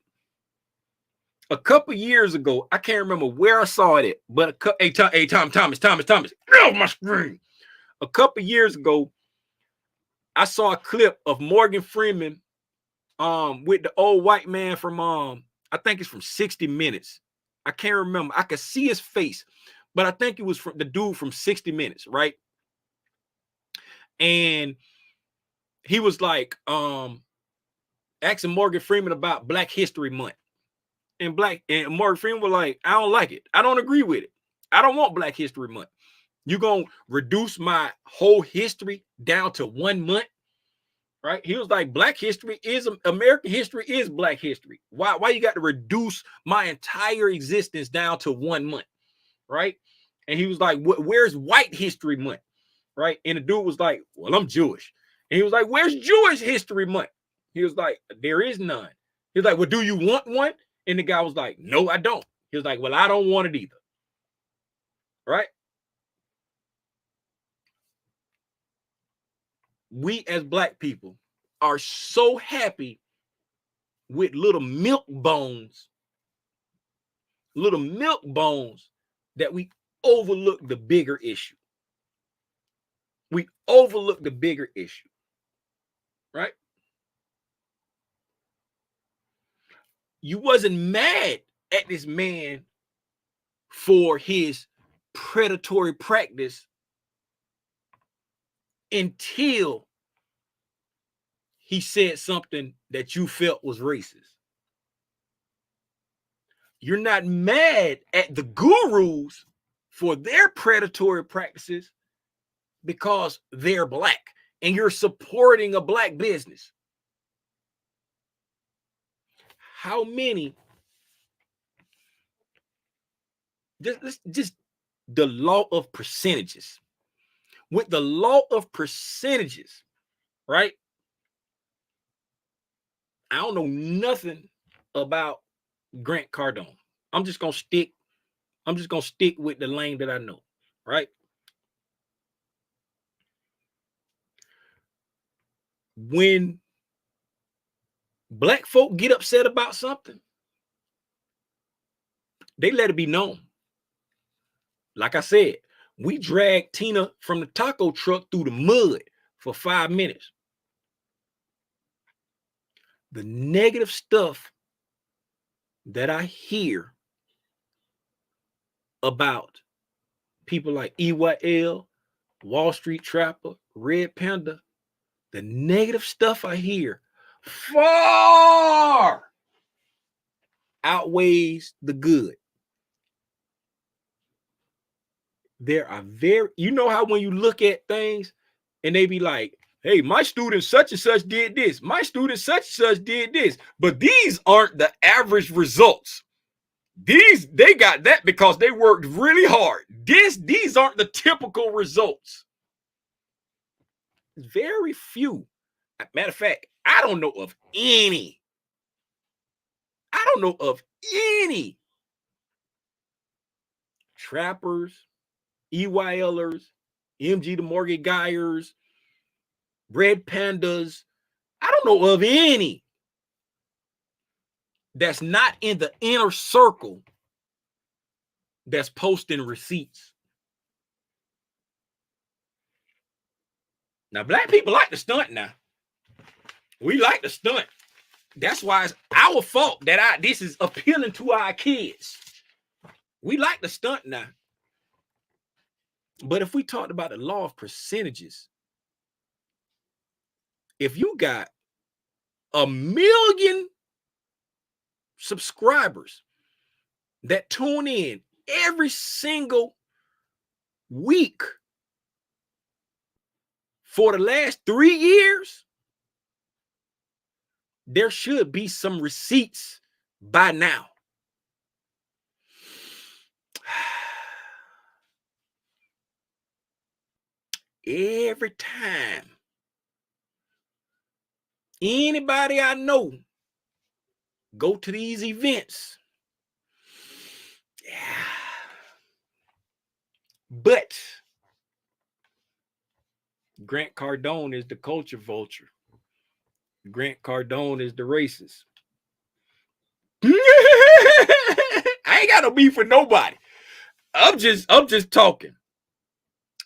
A couple years ago, I can't remember where I saw it at, but Thomas, get off my screen. A couple years ago, I saw a clip of Morgan Freeman with the old white man from I think it's from 60 Minutes. I can't remember. I could see his face, but I think it was from the dude from 60 Minutes, right? And he was like asking Morgan Freeman about Black History Month. And Morgan Freeman was like, I don't like it. I don't agree with it. I don't want Black History Month. You gonna reduce my whole history down to 1 month, right? He was like, Black history is American history is Black history. Why you got to reduce my entire existence down to 1 month, right? And he was like, where's White History Month, right? And the dude was like, well, I'm Jewish. And he was like, where's Jewish History Month? He was like, there is none. He was like, well, do you want one? And the guy was like, no, I don't. He was like, well, I don't want it either. Right? We as Black people are so happy with little milk bones that we overlook the bigger issue. We overlook the bigger issue. Right? You wasn't mad at this man for his predatory practice until he said something that you felt was racist. You're not mad at the gurus for their predatory practices because they're Black and you're supporting a Black business. How many? Just the law of percentages. With the law of percentages, right? I don't know nothing about Grant Cardone. I'm just gonna stick with the lane that I know, right? When Black folk get upset about something, they let it be known. Like I said, we dragged Tina from the taco truck through the mud for 5 minutes. The negative stuff that I hear about people like EYL, Wall Street Trapper, Red Panda, the negative stuff I hear far outweighs the good. There are you know how when you look at things and they be like, hey, my student such and such did this. My student such and such did this. But these aren't the average results. They got that because they worked really hard. These aren't the typical results. Very few. Matter of fact, I don't know of any trappers, EYLers, MG the Morgan Guyers, Red Pandas. I don't know of any that's not in the inner circle that's posting receipts. Now, Black people like to stunt now. We like to stunt. That's why it's our fault that this is appealing to our kids. We like to stunt now. But if we talked about the law of percentages, if you got 1 million subscribers that tune in every single week for the last 3 years, there should be some receipts by now. Every time anybody I know go to these events, yeah. But Grant Cardone is the culture vulture. Grant Cardone is the racist. I ain't got no beef with nobody. I'm just talking.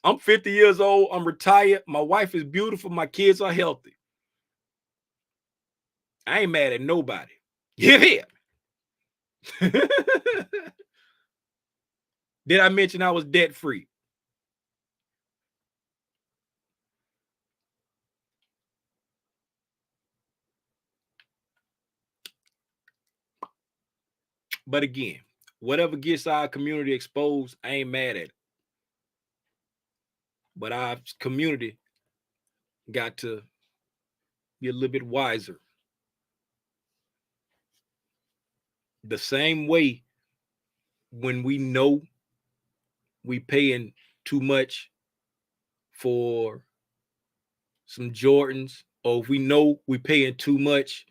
I'm 50 years old. I'm retired. My wife is beautiful. My kids are healthy. I ain't mad at nobody. Give here. Did I mention I was debt free? But again, whatever gets our community exposed, I ain't mad at it. But our community got to be a little bit wiser. The same way when we know we paying too much for some Jordans, or if we know we paying too much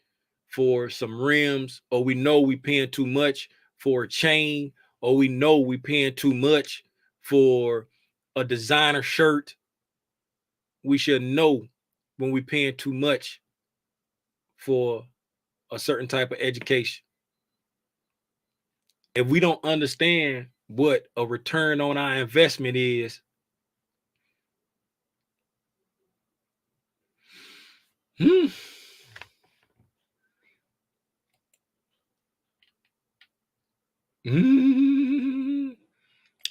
for some rims, or we know we paying too much for a chain, or we know we paying too much for a designer shirt, we should know when we paying too much for a certain type of education. If we don't understand what a return on our investment is,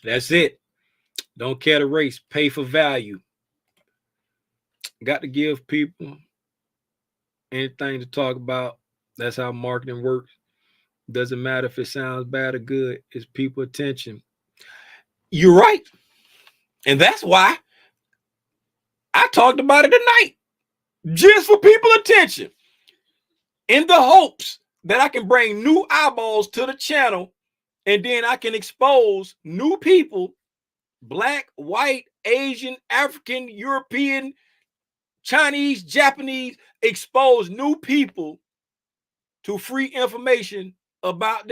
that's it. Don't care the race, pay for value. Got to give people anything to talk about. That's how marketing works. Doesn't matter if it sounds bad or good, it's people attention. You're right. And that's why I talked about it tonight. Just for people attention. In the hopes that I can bring new eyeballs to the channel, and then I can expose new people, Black, white, Asian, African, European, Chinese, Japanese, expose new people to free information about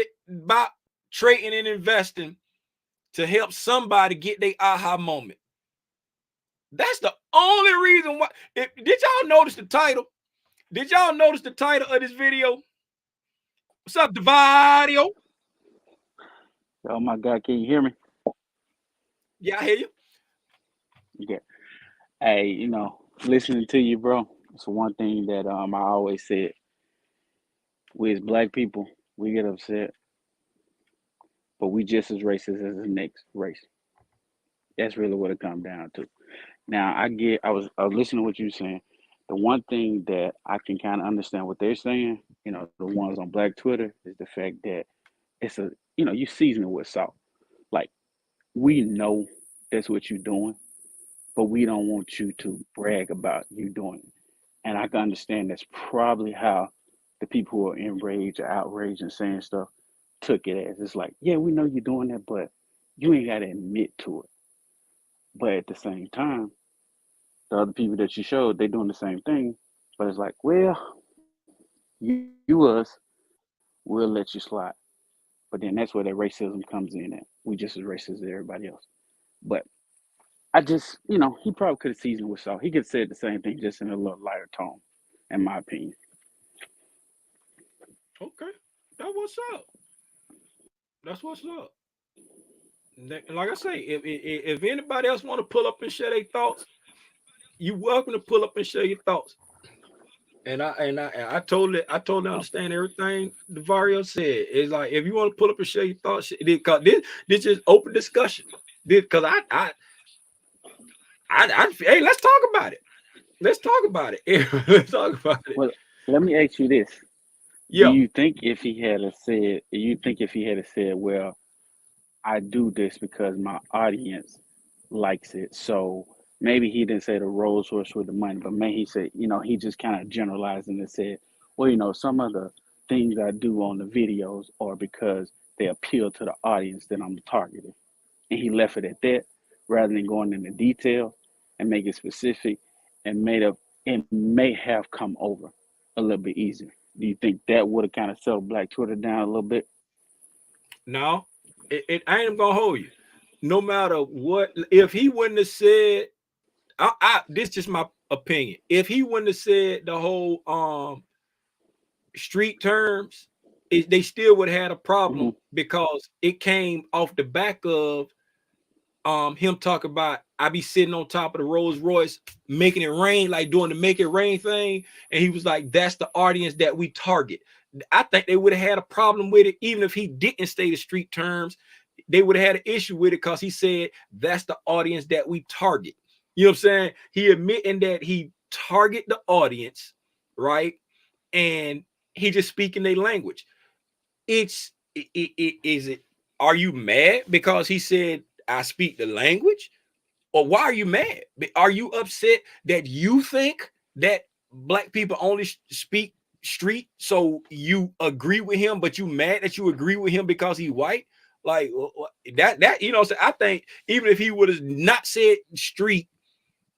trading and investing to help somebody get their aha moment. That's the only reason why. Did y'all notice the title? Did y'all notice the title of this video? What's up, Devario? Oh my God, can you hear me? Yeah, I hear you. Yeah. Hey, listening to you, bro, it's one thing that I always said. We as black people, we get upset, but we just as racist as the next race. That's really what it comes down to. Now, I was listening to what you were saying. The one thing that I can kind of understand what they're saying, the ones on Black Twitter, is the fact that it's you season it with salt. Like, we know that's what you're doing, but we don't want you to brag about you doing it. And I can understand that's probably how the people who are enraged or outraged and saying stuff took it as. It's like, yeah, we know you're doing that, but you ain't got to admit to it. But at the same time, the other people that you showed, they're doing the same thing. But it's like, well, you us, we'll let you slide. But then that's where that racism comes in at. We just as racist as everybody else. But I just, he probably could have seasoned with salt. He could have said the same thing, just in a little lighter tone, in my opinion. Okay, that's what's up. That's what's up. Like I say, if anybody else want to pull up and share their thoughts, you're welcome to pull up and share your thoughts. And I totally understand everything Devario said. It's like, if you want to pull up and share your thoughts, because this is open discussion. Because hey, let's talk about it. Let's talk about it. Let's talk about it. Well, let me ask you this. Yeah. Do you think if he had said, well, I do this because my audience likes it, so maybe he didn't say the Rolls Royce with the money, but maybe he said, he just kind of generalized and said, well, some of the things I do on the videos are because they appeal to the audience that I'm targeting. And he left it at that rather than going into detail and make it specific, and it may have come over a little bit easier. Do you think that would have kind of settled Black Twitter down a little bit? No, I ain't gonna hold you. No matter what, if he wouldn't have said, this is just my opinion. If he wouldn't have said the whole street terms, they still would have had a problem because it came off the back of him talking about I be sitting on top of the Rolls Royce making it rain, like doing the make it rain thing. And he was like, that's the audience that we target. I think they would have had a problem with it, even if he didn't say the street terms. They would have had an issue with it because he said that's the audience that we target. You know what I'm saying? He admitting that he target the audience, right? And he just speaking their language. Is it? Are you mad because he said I speak the language? Or why are you mad? Are you upset that you think that black people only speak street, so you agree with him, but you mad that you agree with him because he's white? Like that, you know, so I think even if he would have not said street,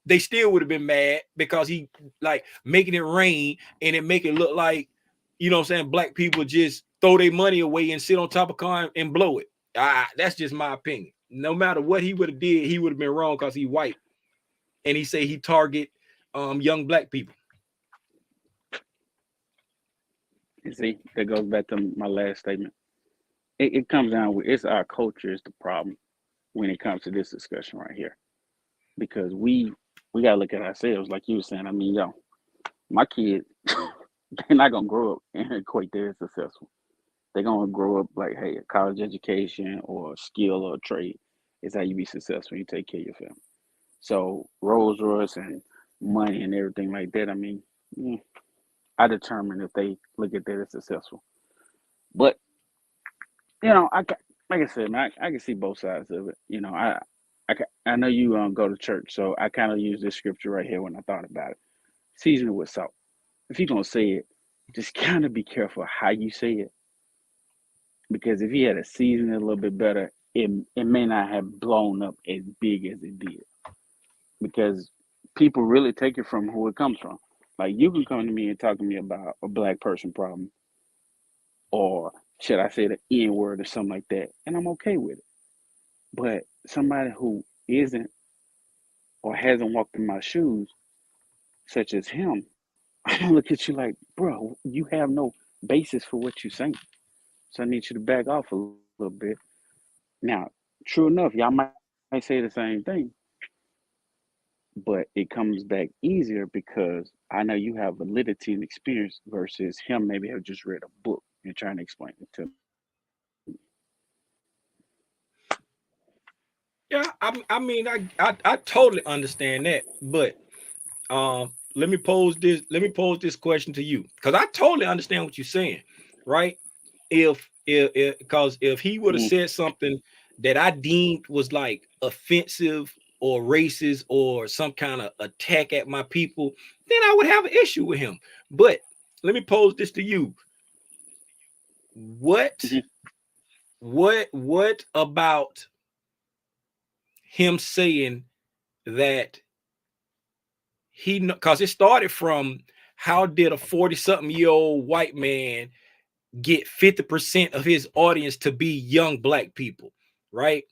they still would have been mad because he like making it rain and it make it look like, you know what I'm saying, black people just throw their money away and sit on top of car and blow it. That's just my opinion. No matter what he would have did, he would have been wrong because he white. And he say he target young black people. You see, that goes back to my last statement. It comes down with it's our culture is the problem when it comes to this discussion right here. Because we gotta look at ourselves, like you were saying. I mean, yo, my kids, they're not gonna grow up and equate they're successful. They're gonna grow up like, hey, a college education or a skill or a trade is how you be successful. You take care of your family. So Rolls Royce and money and everything like that. I mean, I determine if they look at that as successful. But you know, like I said, man, I can see both sides of it. You know, I know you go to church, so I kind of use this scripture right here when I thought about it. Season it with salt. If you're gonna say it, just kind of be careful how you say it, because if you had a season it a little bit better, it may not have blown up as big as it did, because people really take it from who it comes from. Like you can come to me and talk to me about a black person problem, or should I say the N word or something like that, and I'm okay with it. But somebody who isn't or hasn't walked in my shoes, such as him, I don't look at you like, bro, you have no basis for what you're saying. So I need you to back off a little bit. Now, true enough, y'all might say the same thing, but it comes back easier because I know you have validity and experience versus him maybe have just read a book and trying to explain it to me. Yeah, I mean, I totally understand that, but let me pose this question to you because I totally understand what you're saying, right? If because if he would have said something that I deemed was like offensive or racist or some kind of attack at my people, then I would have an issue with him. But let me pose this to you. What about him saying that he, because it started from how did a 40-something-year-old white man get 50% of his audience to be young black people, right?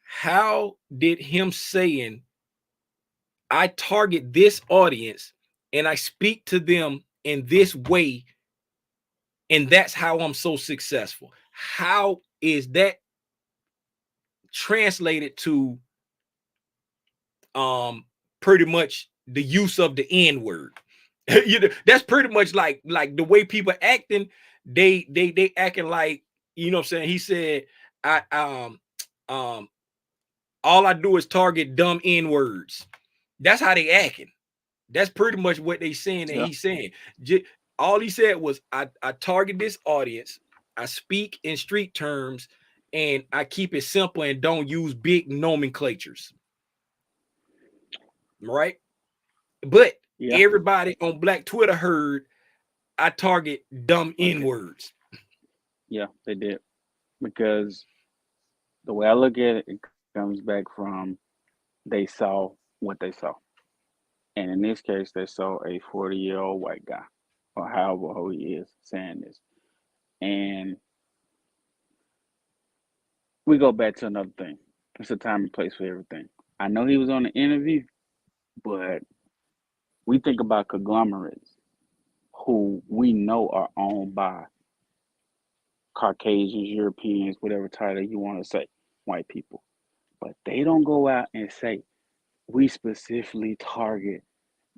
How did him saying I target this audience and I speak to them in this way, and that's how I'm so successful? How is that translated to pretty much the use of the N word? You know, that's pretty much like the way people acting. They acting like, you know what I'm saying. He said, I all I do is target dumb N words. That's how they acting. That's pretty much what they saying that he's saying. All he said was I target this audience. I speak in street terms and I keep it simple and don't use big nomenclatures. Right? But everybody on Black Twitter heard I target dumb N words. Yeah, they did. Because the way I look at it, it comes back from they saw what they saw. And in this case, they saw a 40-year-old white guy, or however old he is, saying this. And we go back to another thing. It's a time and place for everything. I know he was on the interview, but we think about conglomerates who we know are owned by Caucasians, Europeans, whatever title you want to say, white people. But they don't go out and say, we specifically target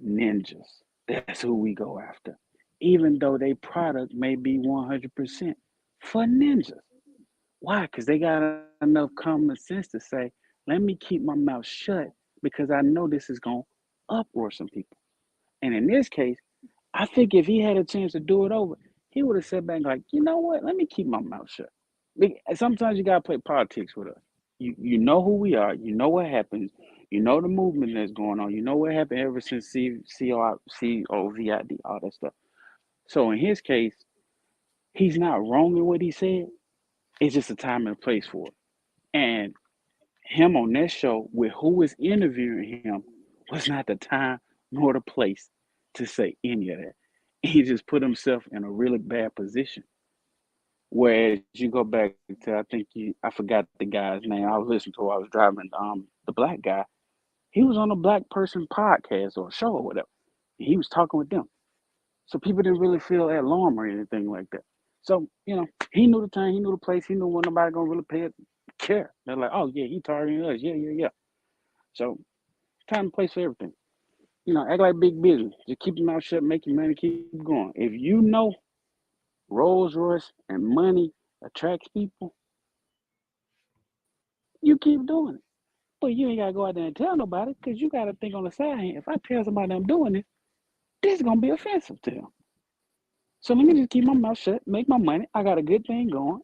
ninjas. That's who we go after. Even though their product may be 100% for ninjas. Why? Because they got enough common sense to say, let me keep my mouth shut because I know this is going to uproar some people. And in this case, I think if he had a chance to do it over, he would have sat back like, you know what? Let me keep my mouth shut. Sometimes you got to play politics with us. You know who we are. You know what happens. You know the movement that's going on. You know what happened ever since COVID, all that stuff. So in his case, he's not wrong in what he said. It's just a time and a place for it. And him on that show with who was interviewing him was not the time nor the place to say any of that. He just put himself in a really bad position. Whereas you go back to, I forgot the guy's name. I was listening to, I was driving, the black guy. He was on a black person podcast or show or whatever. He was talking with them. So people didn't really feel alarm or anything like that. So, he knew the time, he knew the place, he knew when nobody gonna really care. They're like, oh yeah, he targeting us. Yeah. So time and place for everything. Act like big business. Just keep your mouth shut, make your money, keep going. If you know Rolls Royce and money attracts people, you keep doing it. But you ain't gotta go out there and tell nobody because you gotta think on the side hand. If I tell somebody I'm doing this is gonna be offensive to them. So let me just keep my mouth shut, make my money. I got a good thing going.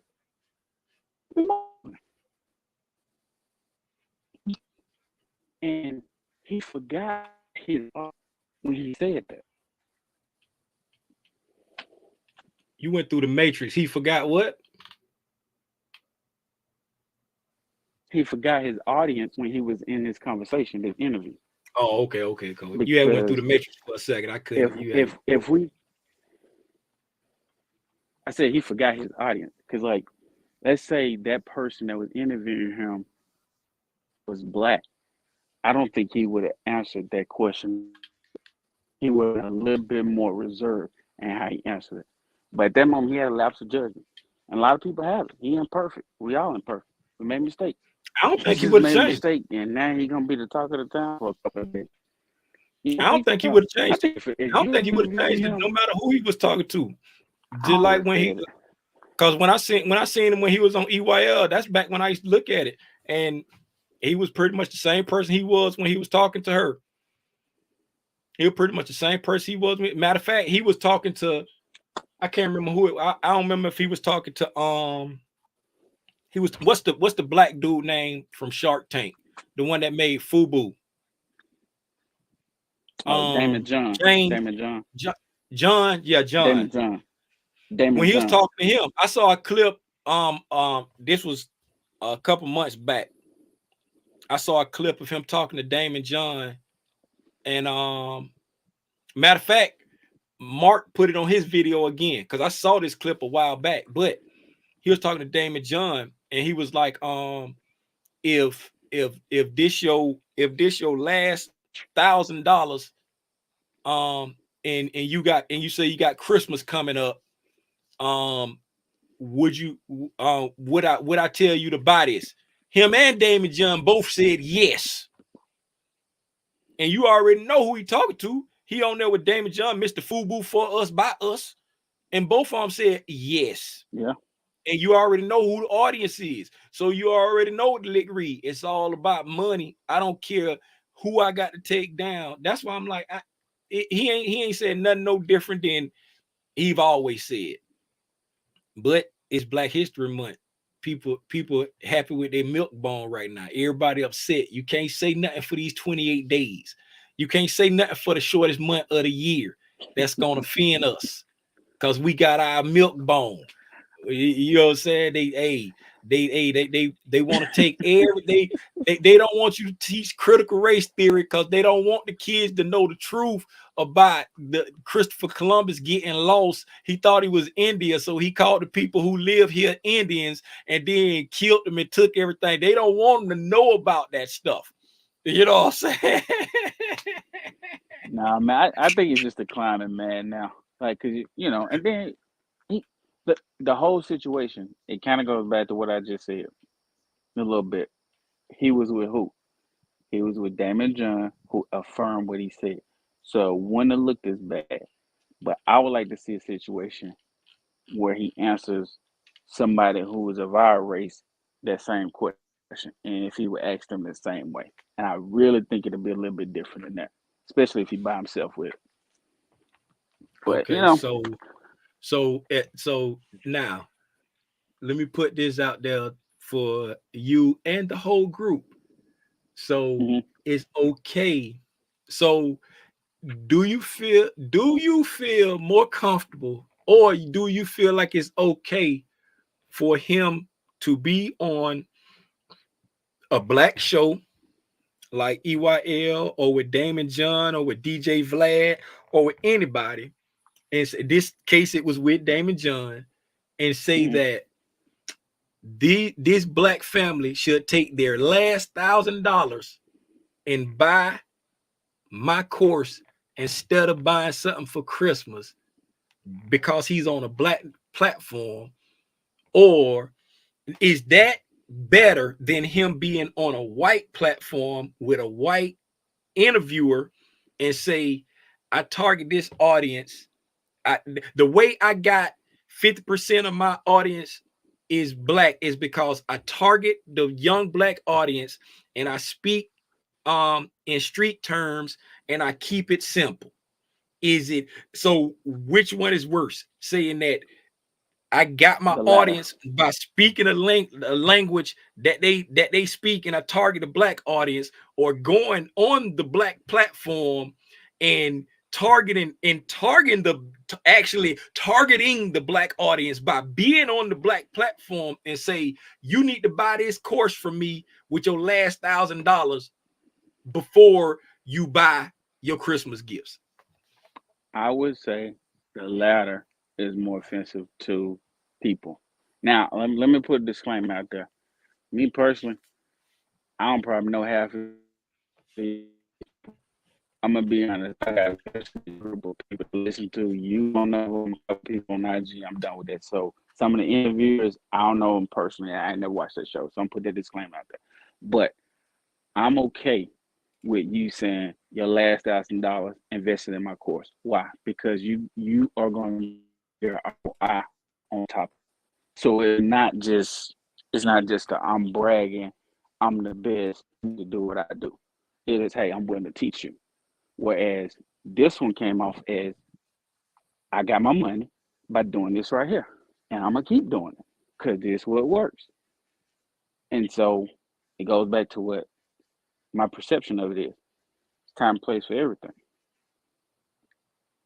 And he forgot his art when he said that. You went through the matrix. He forgot what? He forgot his audience when he was in this conversation, this interview. Oh, okay, cool. Because you had went through the matrix for a second. I couldn't. I said he forgot his audience because, like, let's say that person that was interviewing him was black. I don't think he would have answered that question. He was a little bit more reserved in how he answered it. But at that moment, he had a lapse of judgment. And a lot of people have it. He imperfect. We all imperfect. We made mistakes. I don't think he would have changed. Mistake, and now he's gonna be the talk of the town for a couple of days. I don't think he would have changed. I don't think he would have changed it, no matter who he was talking to. Just like because when I seen him when he was on EYL, that's back when I used to look at it, and he was pretty much the same person he was when he was talking to her. He was pretty much the same person he was. Matter of fact, he was talking to, I can't remember who. I don't remember if he was talking to he was what's the black dude name from Shark Tank, the one that made Fubu. Damon John. John. When he was talking to him, I saw a clip. This was a couple months back. I saw a clip of him talking to Damon John, and matter of fact, Mark put it on his video again because I saw this clip a while back. But he was talking to Damon John, and he was like, if this your last $1,000, and you say you got Christmas coming up, would I tell you to buy this? Him and Damon John both said yes. And you already know who he talking to. He on there with Damon John, Mr. Fubu for us, by us. And both of them said yes. Yeah. And you already know who the audience is. So you already know what the lick read. It's all about money. I don't care who I got to take down. That's why I'm like, he ain't said nothing no different than he've always said. But it's Black History Month. People happy with their milk bone right now. Everybody upset. You can't say nothing for these 28 days. You can't say nothing for the shortest month of the year. That's gonna offend us because we got our milk bone. You know what I'm saying? They want to take they don't want you to teach critical race theory because they don't want the kids to know the truth about the Christopher Columbus getting lost. He thought he was India, so he called the people who live here Indians and then killed them and took everything. They don't want them to know about that stuff. You know what I'm saying? Nah, man, I think he's just declining, man. Now, like, cause and then the whole situation, it kind of goes back to what I just said a little bit. He was with who? He was with Damon John, who affirmed what he said. So wouldn't have looked as bad. But I would like to see a situation where he answers somebody who is of our race that same question, and if he would ask them the same way. And I really think it'll be a little bit different than that, especially if he by himself with it. But Okay, so now let me put this out there for you and the whole group. So Mhm. it's okay. So do you feel more comfortable, or do you feel like it's okay for him to be on a black show like EYL or with Damon John or with DJ Vlad or with anybody? And in this case, it was with Damon John, and say Mhm. that this black family should take their last $1,000 and buy my course instead of buying something for Christmas because he's on a black platform? Or is that better than him being on a white platform with a white interviewer and say, I target this audience? The way I got 50% of my audience is black is because I target the young black audience, and I speak in street terms, and I keep it simple. Is it so? Which one is worse? Saying that I got my The latter. audience by speaking a language that they speak, and I target a black audience, or going on the black platform and targeting actually targeting the black audience by being on the black platform and say, you need to buy this course from me with your last $1,000 before you buy your Christmas gifts. I would say the latter is more offensive to people. Now, let me put a disclaimer out there. Me personally, I don't probably know half of these. I'm gonna be honest. I got a group of people to listen to. You don't know them. People on IG. I'm done with that. So some of the interviewers, I don't know them personally. I ain't never watched that show, so I'm put that disclaimer out there. But I'm okay with you saying your last $1,000 invested in my course. Why? Because you are going to get your ROI on top. So it's not just a I'm bragging, I'm the best to do what I do. It is, hey, I'm willing to teach you. Whereas this one came off as I got my money by doing this right here. And I'm gonna keep doing it because this is what works. And so it goes back to what my perception of it is. It's time and place for everything.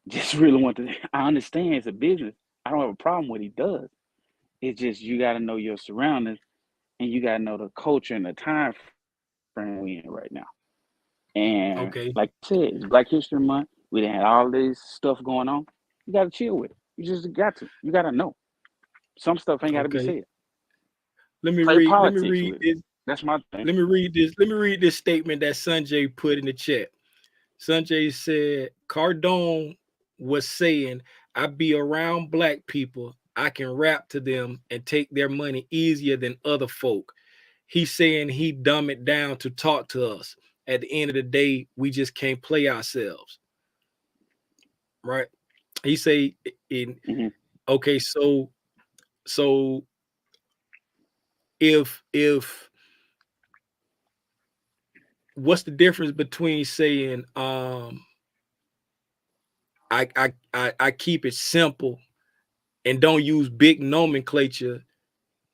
Just really want to I understand it's a business. I don't have a problem with what he does. It's just you gotta know your surroundings and you gotta know the culture and the time frame we in right now. And Okay. like I said, it's Black History Month. We done had all this stuff going on. You gotta chill with it. You just got to. You gotta know. Some stuff ain't gotta be Okay. said. Let me Play read politics with it. this. That's my thing. Let me read this statement that Sanjay put in the chat. Sanjay said Cardone was saying, I be around black people, I can rap to them and take their money easier than other folk. He's saying he dumb it down to talk to us. At the end of the day, we just can't play ourselves. Right? He say in Mhm. okay, so if what's the difference between saying I keep it simple and don't use big nomenclature?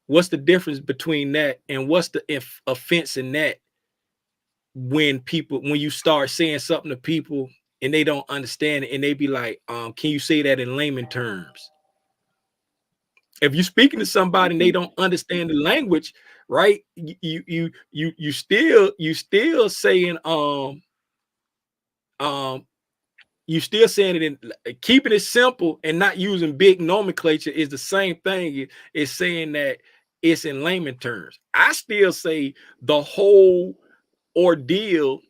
What's the difference between that, and what's the offense in that when you start saying something to people and they don't understand it, and they be like, can you say that in layman terms? If you're speaking to somebody and they don't understand the language, right? You still saying you still saying it in keeping it simple and not using big nomenclature is the same thing as saying that it's in layman terms. I still say the whole ordeal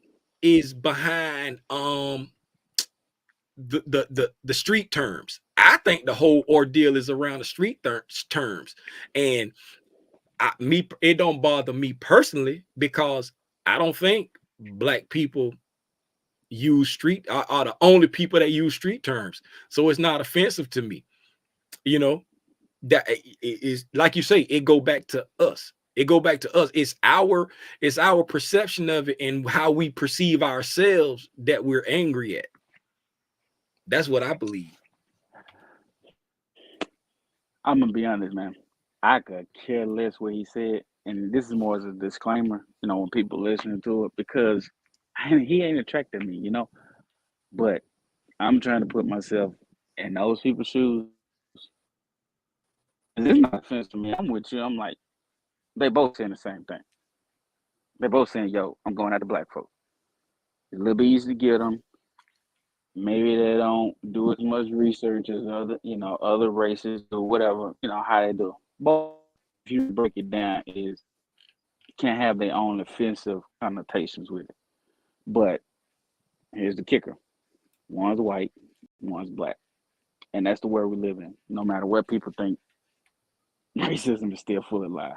is behind the street terms. I think the whole ordeal is around the street terms, and it don't bother me personally because I don't think black people use street are the only people that use street terms, so it's not offensive to me. You know, that is like you say, it go back to us. It's our perception of it and how we perceive ourselves that we're angry at. That's what I believe. I'm gonna be honest, man. I could care less what he said, and this is more as a disclaimer, when people listening to it, because he ain't attracted me, But I'm trying to put myself in those people's shoes. And this is not offense to me. I'm with you. I'm like, they both saying the same thing. They both saying, "Yo, I'm going after black folks." It's a little bit easy to get them. Maybe they don't do as much research as other races or whatever, how they do. But if you break it down, is can't have their own offensive connotations with it. But here's the kicker: one's white, one's black, and that's the world we live in. No matter what people think, racism is still full of lies.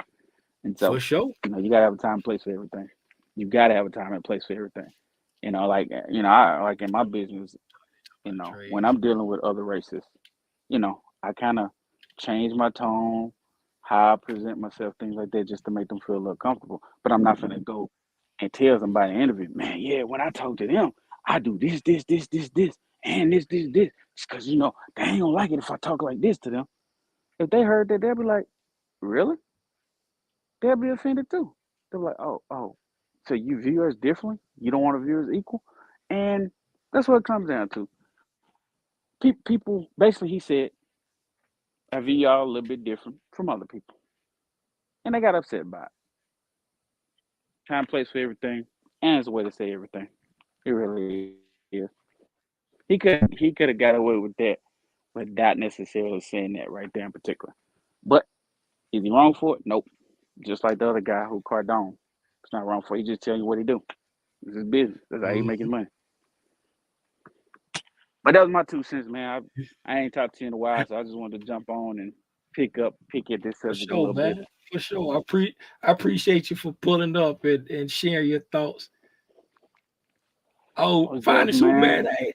And so, For sure. you gotta have a time and place for everything. You gotta have a time and place for everything. I like in my business, when I'm dealing with other races, I kind of change my tone, how I present myself, things like that, just to make them feel a little comfortable. But I'm not gonna go and tell somebody in an interview, man, yeah, when I talk to them, I do this, and this, just because, they ain't gonna like it if I talk like this to them. If they heard that, they'll be like, really? They'll be offended too. They're like, oh, so you view us differently? You don't want to view us equal? And that's what it comes down to. People, basically, he said, I view y'all a little bit different from other people. And they got upset by it. Time, place for everything, and it's a way to say everything. It really is. He could have got away with that without necessarily saying that right there in particular. But is he wrong for it? Nope. Just like the other guy who Cardone. It's not wrong for it. He just telling you what he do. It's his business. That's how he make his money. But that was my 2 cents, man. I ain't talked to you in a while, so I just wanted to jump on and pick at this subject a little bit. For sure. I appreciate you for pulling up and sharing your thoughts. Oh, find the Superman. Hey.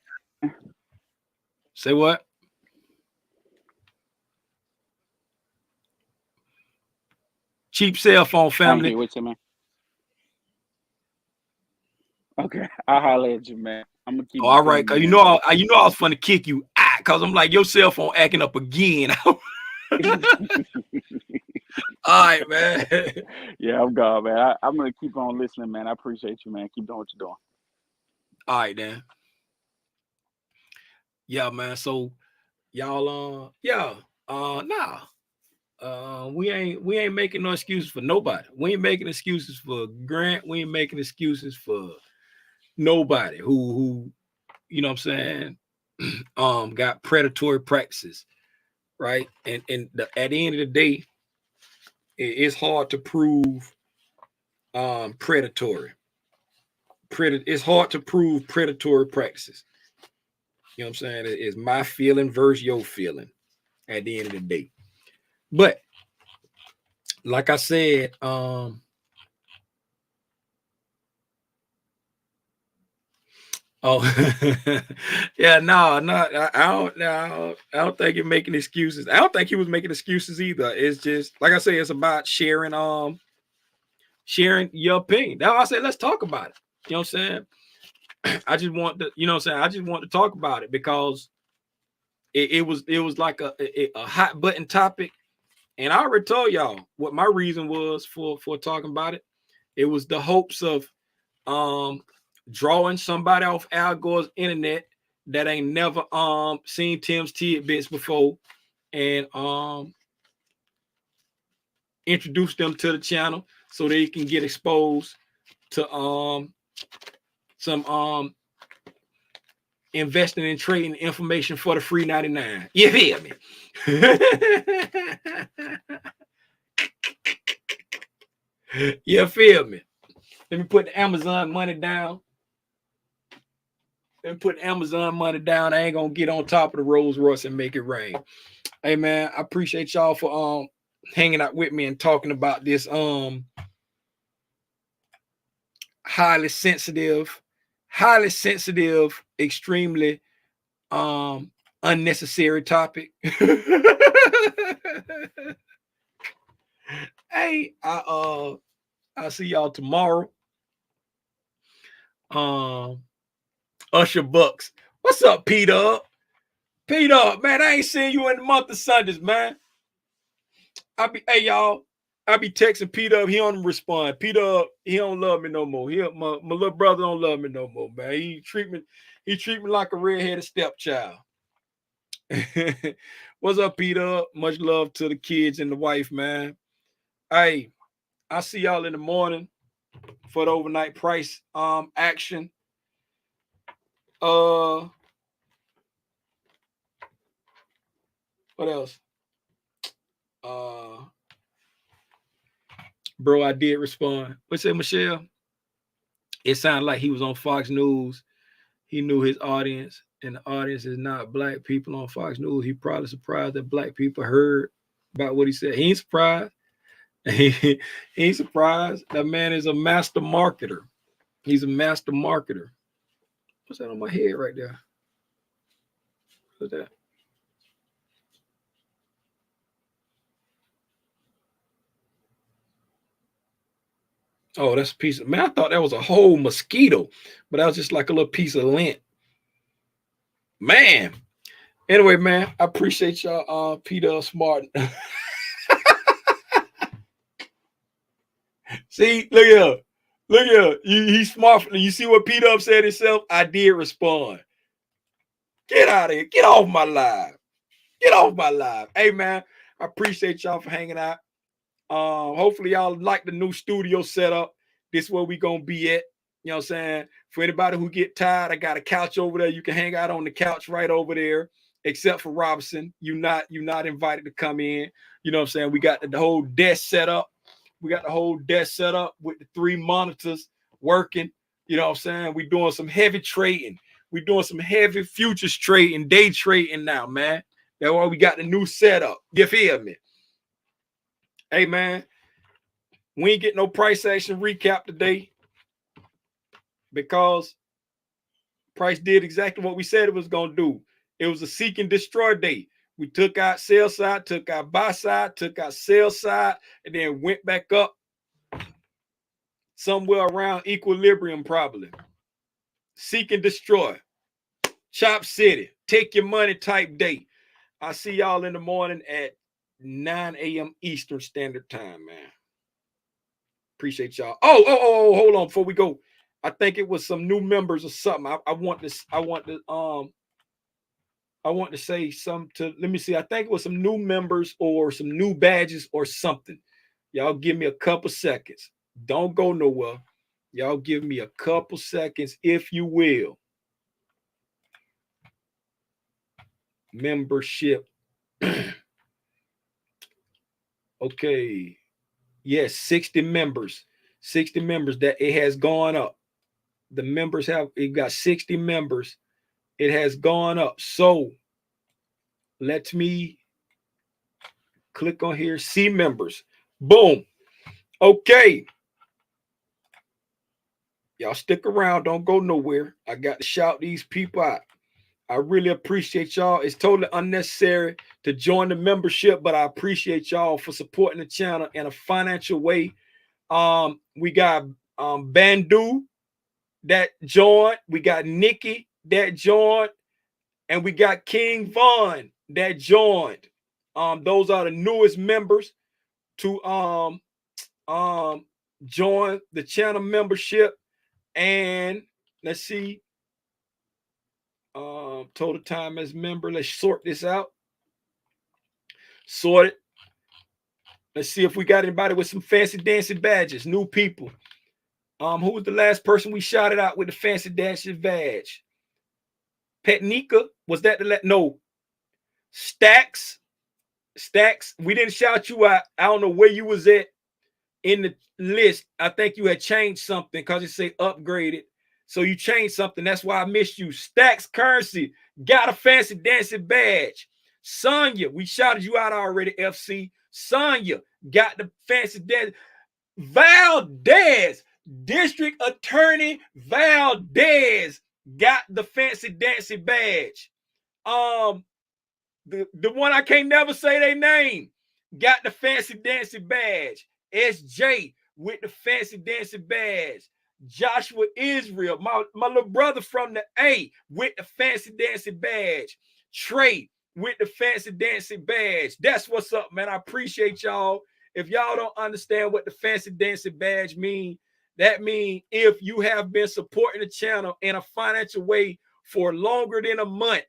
Say what? Cheap cell phone family. Wait a minute. Okay, I'll holler at you, man. I'm gonna keep. All right, cause I was fun to kick you, cause I'm like your cell phone acting up again. All right, man. Yeah, I'm gone, man. I'm gonna keep on listening, man. I appreciate you, man. Keep doing what you're doing. All right, then. Yeah, man. So y'all, we ain't making no excuses for nobody. We ain't making excuses for Grant. We ain't making excuses for nobody who you know what I'm saying, got predatory practices, right? And at the end of the day, it's hard to prove predatory. It's hard to prove predatory practices. You know what I'm saying? It's my feeling versus your feeling at the end of the day. But like I said, yeah, no, I don't think you're making excuses. I don't think he was making excuses either. It's just like I say, it's about sharing your opinion. Now I said, let's talk about it. You know what I'm saying? I just want to talk about it because it was like a hot button topic. And I already told y'all what my reason was for talking about it. It was the hopes of drawing somebody off Al Gore's internet that ain't never seen Tim's Tidbits before and introduce them to the channel so they can get exposed to some investing and trading information for the free 99. You feel me? You feel me? Let me put the Amazon money down. and put Amazon money down. I ain't gonna get on top of the Rolls Royce and make it rain. Hey man, I appreciate y'all for hanging out with me and talking about this highly sensitive, extremely unnecessary topic. Hey, I'll see y'all tomorrow. Usher Bucks. What's up, PDub? PDub, man, I ain't seen you in the month of Sundays, man. Hey y'all, I be texting PDub, he don't respond. PDub, he don't love me no more. My little brother don't love me no more, man. He treat me like a redheaded stepchild. What's up, PDub? Much love to the kids and the wife, man. Hey, I'll see y'all in the morning for the overnight price action. What else? Bro, I did respond. What's it, Michelle? It sounded like he was on Fox News. He knew his audience, and the audience is not black people on Fox News. He probably surprised that black people heard about what he said. He ain't surprised. He ain't surprised. That man is a master marketer. He's a master marketer. What's that on my head right there? What's that? Oh, that's a piece of, man, I thought that was a whole mosquito, but that was just like a little piece of lint. Man. Anyway, man, I appreciate y'all. Peter Smart. See, look here. Look here. He's smart. You see what Peter said himself? I did respond. Get out of here. Get off my live. Get off my live. Hey, man, I appreciate y'all for hanging out. Hopefully y'all like the new studio setup. This is where we gonna be at. You know what I'm saying? For anybody who get tired, I got a couch over there. You can hang out on the couch right over there. Except for Robinson, you're not invited to come in. You know what I'm saying? We got the whole desk set up. We got the whole desk set up with the 3 monitors working. You know what I'm saying? We doing some heavy trading. We doing some heavy futures trading, day trading now, man. That's why we got the new setup. You feel me? Hey, man, we ain't get no price action recap today because price did exactly what we said it was going to do. It was a seek and destroy day. We took out sell side, took out buy side, took out sell side, and then went back up somewhere around equilibrium probably. Seek and destroy. Chop City. Take your money type day. I'll see y'all in the morning at 9 a.m. Eastern Standard Time, man. Appreciate y'all. Oh, hold on before we go. I think it was some new members or something. I want to say something to, let me see. I think it was some new members or some new badges or something. Y'all give me a couple seconds. Don't go nowhere. Y'all give me a couple seconds, if you will. Membership. Okay. Yes, 60 members. 60 members. That it has gone up. The members it got 60 members. It has gone up. So let me click on here. See members. Boom. Okay. Y'all stick around. Don't go nowhere. I got to shout these people out. I really appreciate y'all. It's totally unnecessary to join the membership, but I appreciate y'all for supporting the channel in a financial way. We got Bandu that joined. We got Nikki that joined. And we got King Vaughn that joined. Those are the newest members to join the channel membership. And let's see. Total time as member. Let's sort this out. Sort it. Let's see if we got anybody with some fancy dancing badges. New people. Who was the last person we shouted out with the fancy dancing badge? Petnika, was that the no? Stacks. We didn't shout you out. I don't know where you was at in the list. I think you had changed something because it say upgraded. So you changed something. That's why I missed you. Stacks Currency got a fancy dancing badge. Sonya, we shouted you out already, FC. Sonya got the fancy dance. Valdez, District Attorney Valdez got the fancy dancing badge. The one I can't never say their name got the fancy dancing badge. SJ with the fancy dancing badge. Joshua Israel, my little brother from the A with the fancy dancing badge. Trey with the fancy dancing badge. That's what's up, man. I appreciate y'all. If y'all don't understand what the fancy dancing badge mean, that means if you have been supporting the channel in a financial way for longer than a month,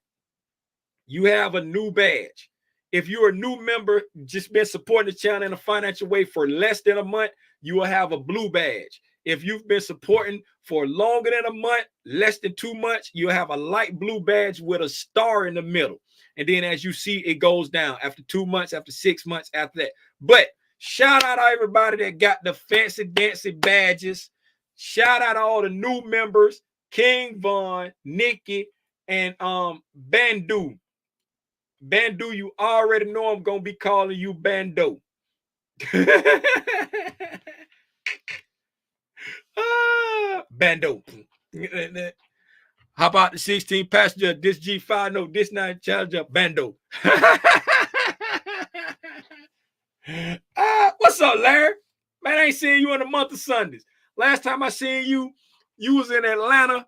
you have a new badge. If you're a new member, just been supporting the channel in a financial way for less than a month, you will have a blue badge. If you've been supporting for longer than a month, less than 2 months, you'll have a light blue badge with a star in the middle. And then as you see, it goes down after 2 months, after 6 months, after that. But shout out to everybody that got the fancy dancing badges. Shout out to all the new members, King Von, Nikki, and Bandu. Bandu, you already know I'm gonna be calling you Bando. Bando. How about the 16 passenger? This G5, no, this 9 Challenger, Bando. What's up, Larry? Man, I ain't seen you in a month of Sundays. Last time I seen you, you was in Atlanta,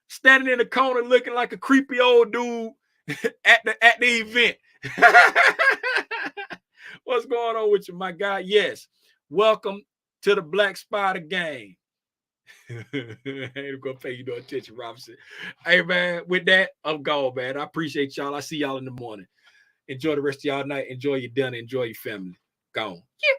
standing in the corner looking like a creepy old dude at the event. What's going on with you, my guy? Yes. Welcome to the Black Spider Gang. I ain't gonna pay you no attention, Robinson. Hey, man, with that, I'm gone, man. I appreciate y'all. I see y'all in the morning. Enjoy the rest of y'all night. Enjoy your dinner. Enjoy your family. Gone. Yeah.